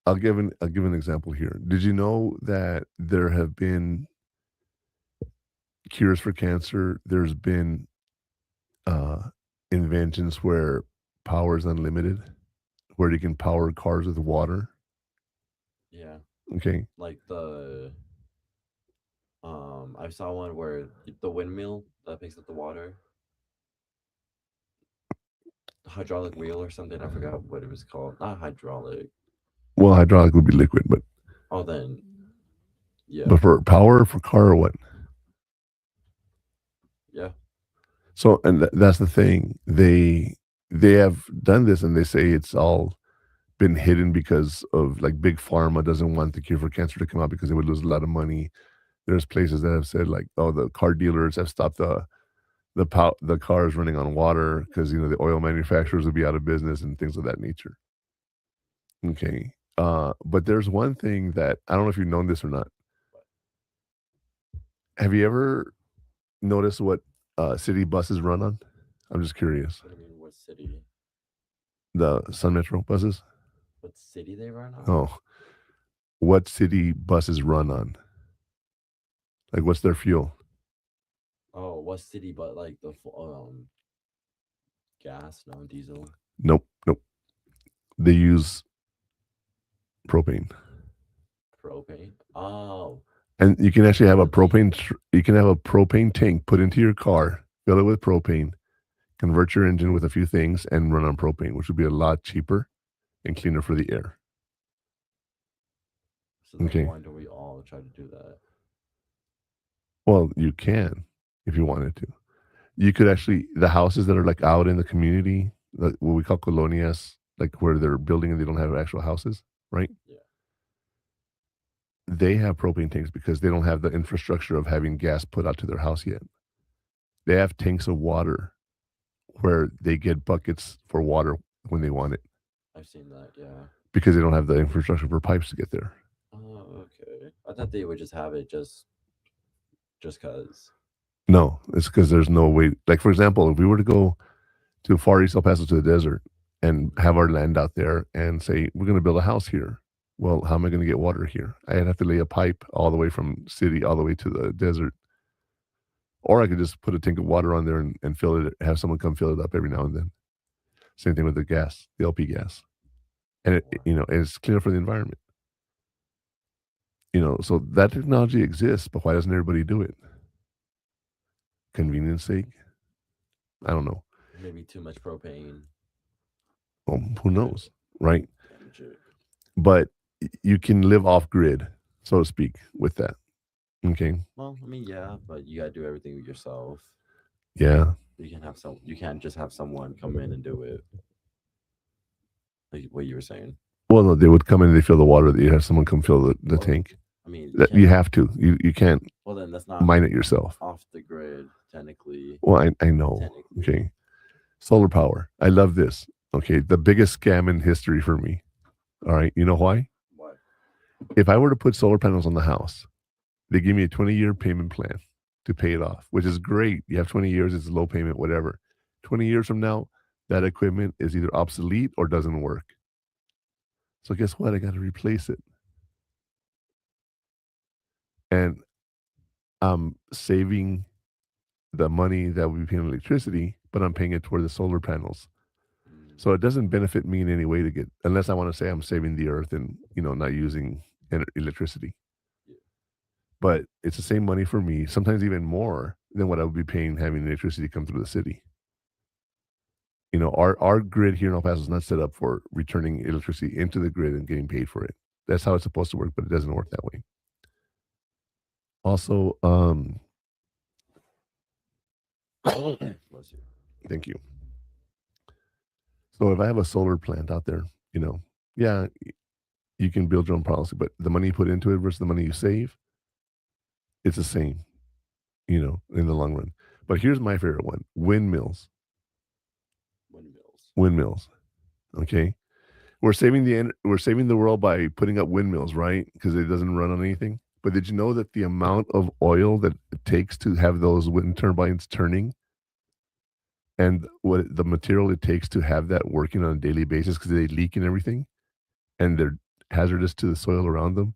I'll give an example here. Did you know that there have been cures for cancer? There's been inventions where power is unlimited, where you can power cars with water. Yeah. Okay. Like I saw one where the windmill that picks up the water, hydraulic wheel or something. I forgot what it was called. Not hydraulic. Well, hydraulic would be liquid, but then yeah. But for power for car or what? Yeah. So, and that's the thing. They have done this, and they say it's all been hidden because of like big pharma doesn't want the cure for cancer to come out because they would lose a lot of money. There's places that have said like, oh, the car dealers have stopped the cars running on water because the oil manufacturers would be out of business and things of that nature. Okay. But there's one thing that I don't know if you've known this or not. Have you ever noticed what city buses run on? I'm just curious. What do you mean, what city? The Sun Metro buses. What city they run on? Oh, what city buses run on? Like, what's their fuel? Oh, what city? But like the gas, no diesel. Nope. They use propane. Propane. Oh, And you can actually have a for the- propane tank put into your car, fill it with propane, convert your engine with a few things, and run on propane, which would be a lot cheaper and cleaner for the air. So then Okay. why don't we all try to do that? Well, you can if you wanted to. You could actually, the houses that are like out in the community, like what we call colonias, like where they're building and they don't have actual houses, right? Yeah. They have propane tanks because they don't have the infrastructure of having gas put out to their house yet. They have tanks of water where they get buckets for water when they want it I've seen that. Yeah. because they don't have the infrastructure for pipes to get there. Oh, okay. I thought they would just have it just cause. No, it's because there's no way. Like, for example, if we were to go to Far East El Paso to the desert and have our land out there and say, we're going to build a house here. Well, how am I going to get water here? I'd have to lay a pipe all the way from city all the way to the desert. Or I could just put a tank of water on there and fill it, have someone come fill it up every now and then. Same thing with the gas, the LP gas. And it's cleaner for the environment. So that technology exists, but why doesn't everybody do it? Convenience sake? I don't know. Maybe too much propane. Well, who knows, right? Damage it. But you can live off grid, so to speak, with that. Okay. Well, I mean, yeah, but you gotta do everything yourself. Yeah. You can't just have someone come in and do it. Like what you were saying. Well, no, they would come in and they fill the water. You have someone come fill the tank. I mean, you have to. You can't. Well, then that's not mine it yourself. Off the grid, technically. Well, I know. Okay. Solar power. I love this. Okay. The biggest scam in history for me. All right. You know why? Why? If I were to put solar panels on the house, they give me a 20-year payment plan to pay it off, which is great. You have 20 years, it's low payment, whatever. 20 years from now, that equipment is either obsolete or doesn't work. So guess what? I got to replace it. And I'm saving the money that we pay on electricity, but I'm paying it toward the solar panels. So it doesn't benefit me in any way unless I want to say I'm saving the earth and, not using electricity. But it's the same money for me, sometimes even more than what I would be paying having electricity come through the city. Our grid here in El Paso is not set up for returning electricity into the grid and getting paid for it. That's how it's supposed to work, but it doesn't work that way. Also, thank you. So if I have a solar plant out there, yeah, you can build your own policy, but the money you put into it versus the money you save, it's the same, in the long run. But here's my favorite one: windmills. Windmills. Okay, we're saving the world by putting up windmills, right? Because it doesn't run on anything. But did you know that the amount of oil that it takes to have those wind turbines turning, and what the material it takes to have that working on a daily basis, because they leak and everything, and they're hazardous to the soil around them,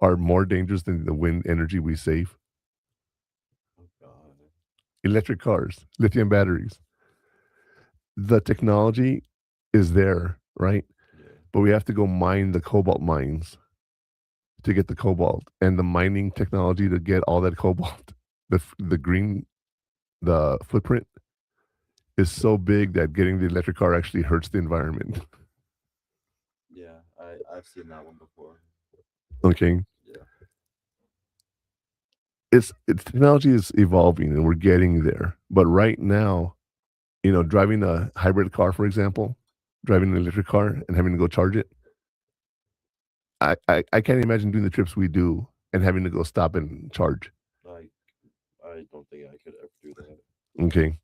are more dangerous than the wind energy we save? Oh, God. Electric cars, lithium batteries. The technology is there, right? Yeah. But we have to go mine the cobalt mines to get the cobalt, and the mining technology to get all that cobalt, the footprint is so big that getting the electric car actually hurts the environment. Yeah, I've seen that one before. Okay. Yeah. It's technology is evolving and we're getting there. But right now, driving a hybrid car, for example, driving an electric car and having to go charge it, I can't imagine doing the trips we do and having to go stop and charge. I don't think I could ever do that. Okay.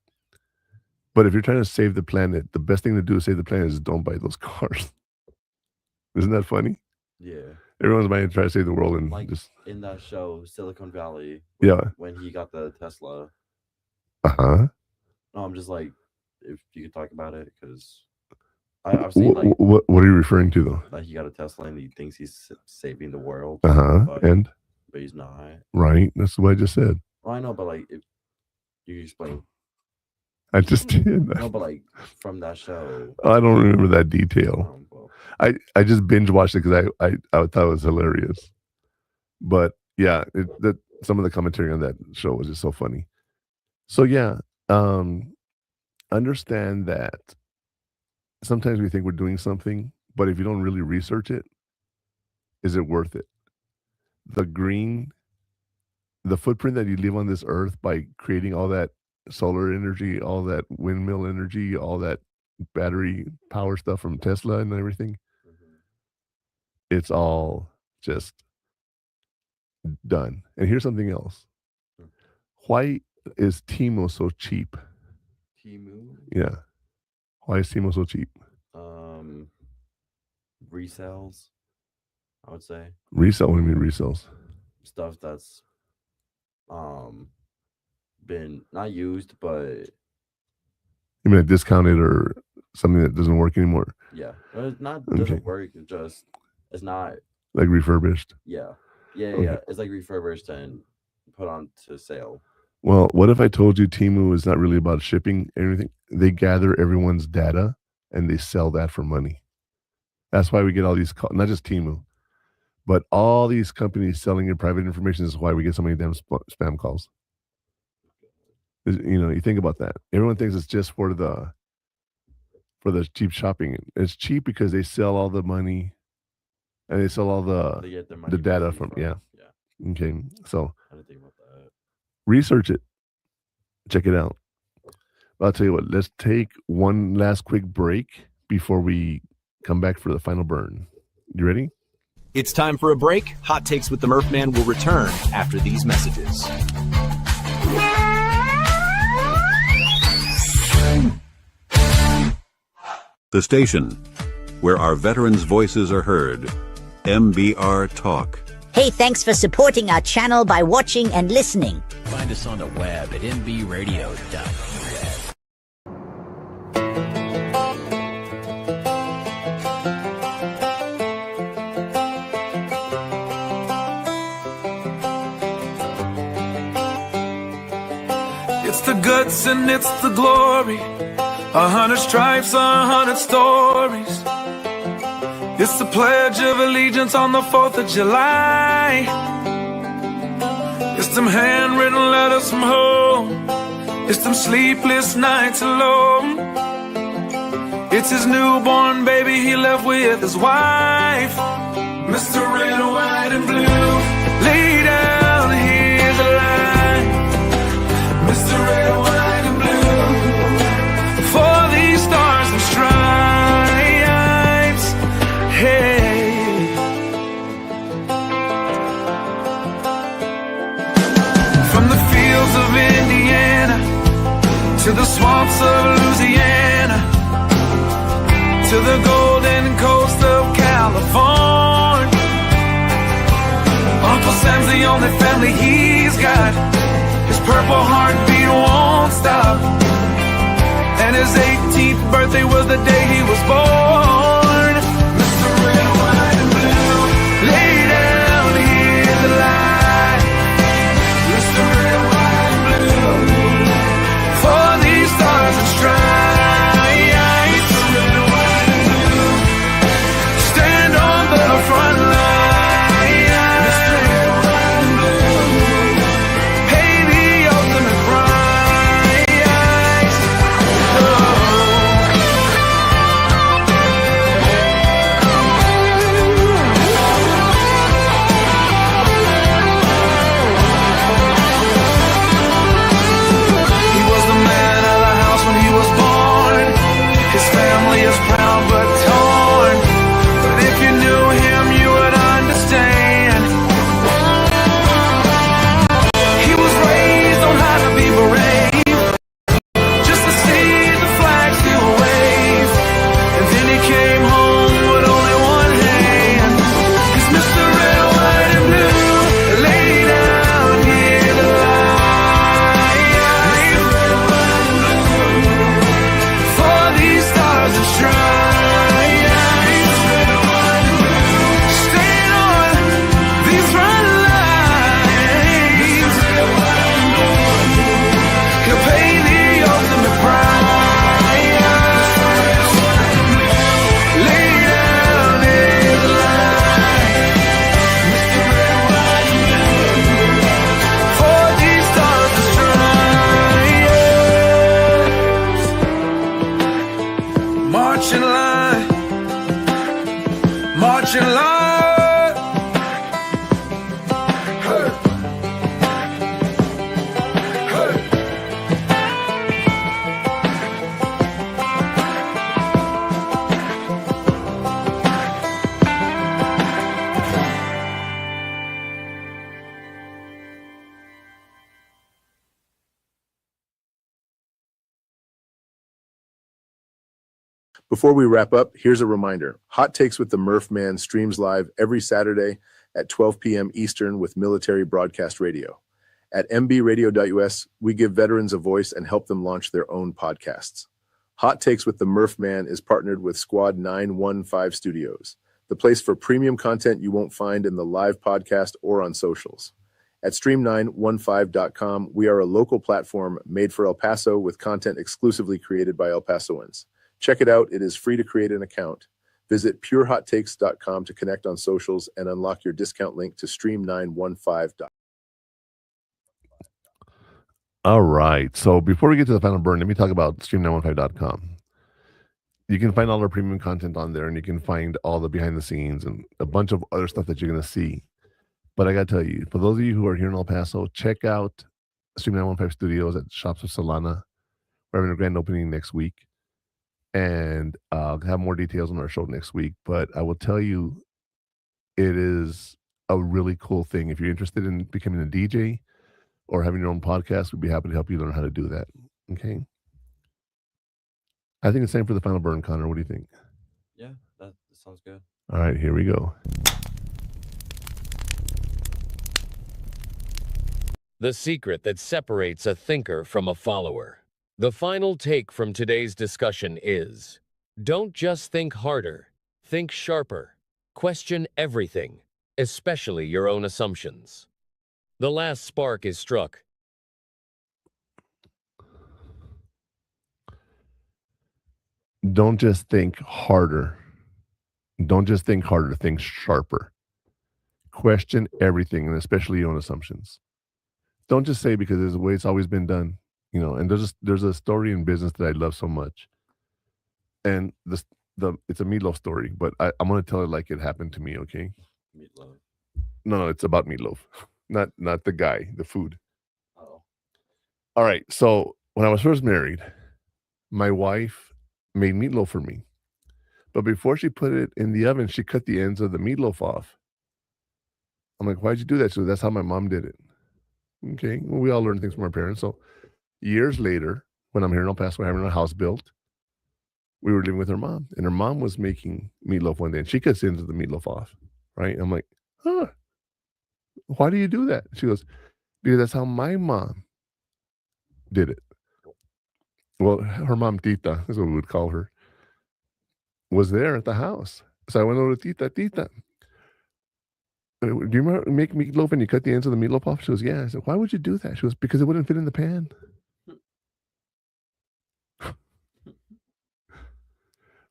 But if you're trying to save the planet, the best thing to do to save the planet is don't buy those cars. Isn't that funny? Yeah. Everyone's buying to try to save the world and like just in that show, Silicon Valley. When he got the Tesla. Uh-huh. No, I'm just like, if you could talk about it, because I've seen like what are you referring to though? he got a Tesla and he thinks he's saving the world. But he's not. Right, that's what I just said. Well, I know, but like if you explain. I just did. No, but like from that show. I don't remember that detail. I just binge watched it because I thought it was hilarious. But yeah, some of the commentary on that show was just so funny. So yeah, understand that sometimes we think we're doing something, but if you don't really research it, is it worth it? The footprint that you leave on this earth by creating all that solar energy, all that windmill energy, all that battery power stuff from Tesla and everything, it's all just done. And here's something else. Why is Timo so cheap? Temu? Yeah. Why is Timo so cheap? Resells, I would say. Resell? What do you mean resells? Stuff that's been not used, but you mean discounted or something that doesn't work anymore? Yeah, it's not doesn't work. It's not like refurbished. Yeah. It's like refurbished and put on to sale. Well, what if I told you Temu is not really about shipping everything? They gather everyone's data and they sell that for money. That's why we get all these calls, not just Temu, but all these companies selling your private information. Is why we get so many damn spam calls. You know, you think about that. Everyone thinks it's just for the cheap shopping. It's cheap because they sell all the money and they sell all the data from. Yeah. Okay. So I didn't think about that. Research it. Check it out. But I'll tell you what, let's take one last quick break before we come back for the final burn. You ready? It's time for a break. Hot Takes with the Murph Man will return after these messages. The station where our veterans' voices are heard. MBR Talk. Hey, thanks for supporting our channel by watching and listening. Find us on the web at mbradio.net. It's the guts and it's the glory. 100 stripes, 100 stories. It's the Pledge of Allegiance on the 4th of July. It's them handwritten letters from home. It's them sleepless nights alone. It's his newborn baby he left with his wife. Mr. Red, White, and Blue, lay down, here's the line. Mr. Red, White, and Blue, for these stars and stripes. Hey. From the fields of Indiana to the swamps of Louisiana to the golden coast of California, Uncle Sam's the only family he's got. His purple heartbeat won't stop, and his 18th birthday was the day he was born. Mr. Red, White, and Blue, lay down, here's the light. Mr. Red, White, and Blue, for these stars and stripes. Mr. Red, White, and Blue, stand on the front line. Mr. Red, White, and Blue, pay the ultimate price. He was the man of the house when he was born. His family is proud but torn. But if you knew him, you would understand. He was raised on how to be brave, just to see the flag still wave. And then he came home with only one hand. He's Mr. Red, White, and Blue, lay down, hear the light. For these stars and stripes. marching line, marching line. Hey. Hey. Before we wrap up, here's a reminder. Hot Takes with the Murph Man streams live every Saturday at 12 p.m. Eastern with Military Broadcast Radio. At mbradio.us, we give veterans a voice and help them launch their own podcasts. Hot Takes with the Murph Man is partnered with Squad 915 Studios, the place for premium content you won't find in the live podcast or on socials. At stream915.com, we are a local platform made for El Paso with content exclusively created by El Pasoans. Check it out. It is free to create an account. Visit purehottakes.com to connect on socials and unlock your discount link to stream915.com. All right. So before we get to the final burn, let me talk about stream915.com. You can find all our premium content on there, and you can find all the behind the scenes and a bunch of other stuff that you're going to see. But I got to tell you, for those of you who are here in El Paso, check out Stream915 Studios at Shops of Solana. We're having a grand opening next week. And I'll have more details on our show next week. But I will tell you, it is a really cool thing. If you're interested in becoming a DJ or having your own podcast, we'd be happy to help you learn how to do that. Okay. I think it's time for the final burn, Connor. What do you think? Yeah, that sounds good. All right, here we go. The secret that separates a thinker from a follower. The final take from today's discussion is, don't just think harder, think sharper. Question everything, especially your own assumptions. The last spark is struck. Don't just think harder. Don't just think harder, think sharper. Question everything, and especially your own assumptions. Don't just say because it's the way it's always been done. You know, and there's a story in business that I love so much, and it's a Meatloaf story, but I'm gonna tell it like it happened to me. Okay? Meatloaf. No, it's about Meatloaf, not the guy, the food. Oh. All right. So when I was first married, my wife made meatloaf for me, but before she put it in the oven, she cut the ends of the meatloaf off. I'm like, why'd you do that? So that's how my mom did it. Okay, well, we all learn things from our parents. So years later, when I'm here in El Paso, having a house built, we were living with her mom, and her mom was making meatloaf one day, and she cuts the ends of the meatloaf off, right? I'm like, huh, why do you do that? She goes, because that's how my mom did it. Well, her mom, Tita, is what we would call her, was there at the house. So I went over to Tita, do you remember make meatloaf and you cut the ends of the meatloaf off? She goes, yeah. I said, why would you do that? She goes, because it wouldn't fit in the pan.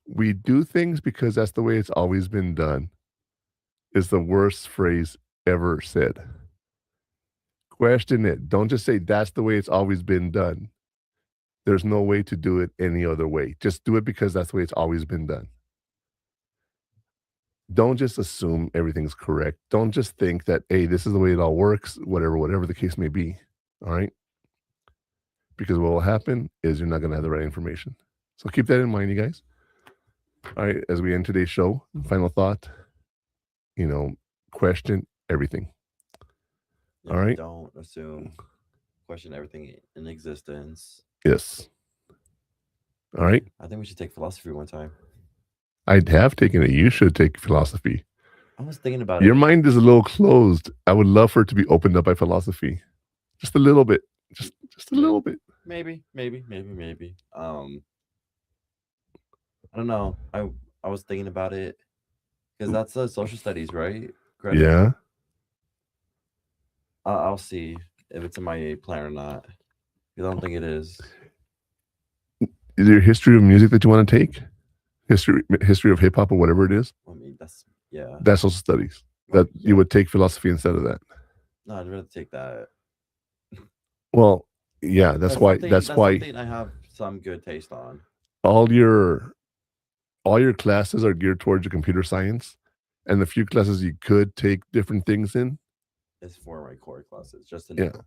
We do things because that's the way it's always been done is the worst phrase ever said. Question it. Don't just say that's the way it's always been done. There's no way to do it any other way. Just do it because that's the way it's always been done. Don't just assume everything's correct. Don't just think that, hey, this is the way it all works, whatever the case may be. All right? Because what will happen is you're not going to have the right information. So keep that in mind, you guys. All right, as we end today's show, final thought, question everything. Yeah, all right? Don't assume, question everything in existence. Yes. All right? I think we should take philosophy one time. I'd have taken it. You should take philosophy. I was thinking about Your it. mind is a little closed. I would love for it to be opened up by philosophy. Just a little bit. Just a little bit. Maybe. I don't know. I was thinking about it because that's social studies, right? Correct? Yeah. I'll see if it's in my plan or not. Because I don't think it is. Is there a history of music that you want to take? History of hip hop or whatever it is? I mean, that's social studies. That you would take philosophy instead of that. No, I'd rather take that. Well, yeah, that's why something I have some good taste on. all your all your classes are geared towards your computer science, and the few classes you could take different things in. It's for my core classes, just to know. Yeah.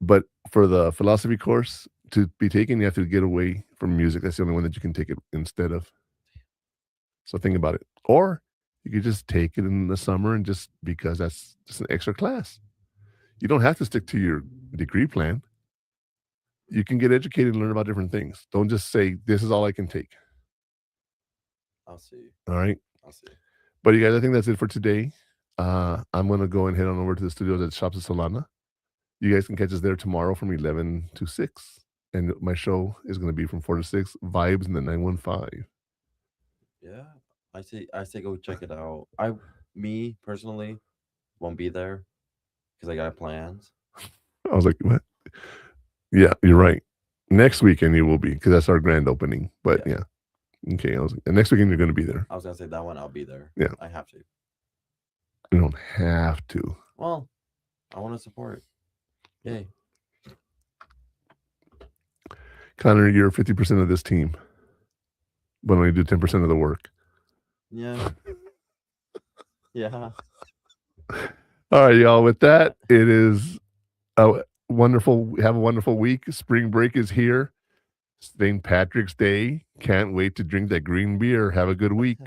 But for the philosophy course to be taken, you have to get away from music. That's the only one that you can take it instead of. So think about it. Or you could just take it in the summer and just because that's just an extra class. You don't have to stick to your degree plan. You can get educated and learn about different things. Don't just say, this is all I can take. I'll see. All right. I'll see. But you guys, I think that's it for today. I'm going to go and head on over to the studios at Shops of Solana. You guys can catch us there tomorrow from 11 to 6. And my show is going to be from 4 to 6, Vibes in the 915. Yeah. I say go check it out. Me personally won't be there because I got plans. I was like, what? Yeah, you're right. Next weekend you will be because that's our grand opening. But yeah. Okay. And next weekend you're going to be there. I was going to say that one I'll be there. Yeah. I have to. You don't have to. Well, I want to support. Yay. Connor, you're 50% of this team, but only do 10% of the work. Yeah. Yeah. All right, y'all. With that, it is have a wonderful week. Spring break is here. St. Patrick's Day. Can't wait to drink that green beer. Have a good week.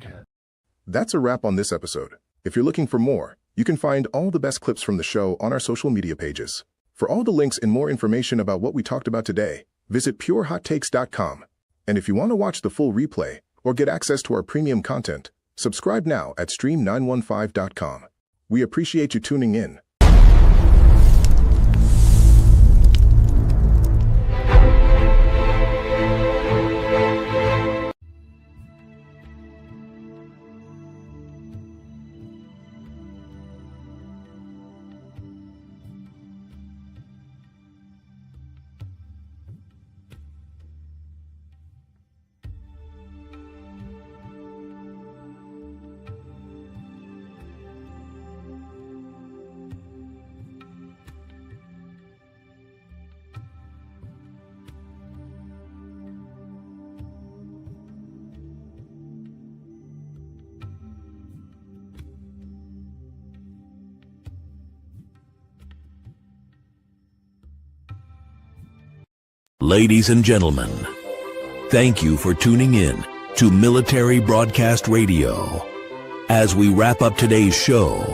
That's a wrap on this episode. If you're looking for more, you can find all the best clips from the show on our social media pages. For all the links and more information about what we talked about today, visit purehottakes.com. And if you want to watch the full replay or get access to our premium content, subscribe now at stream915.com. We appreciate you tuning in. Ladies and gentlemen, thank you for tuning in to Military Broadcast Radio. As we wrap up today's show,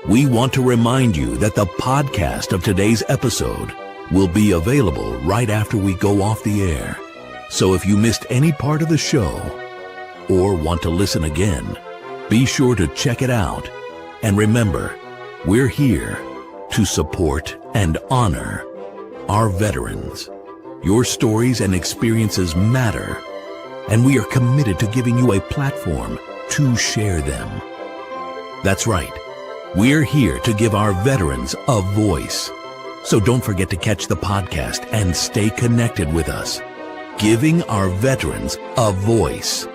we want to remind you that the podcast of today's episode will be available right after we go off the air. So if you missed any part of the show or want to listen again, be sure to check it out. And remember, we're here to support and honor our veterans. Your stories and experiences matter, and we are committed to giving you a platform to share them. That's right. We're here to give our veterans a voice. So don't forget to catch the podcast and stay connected with us. Giving our veterans a voice.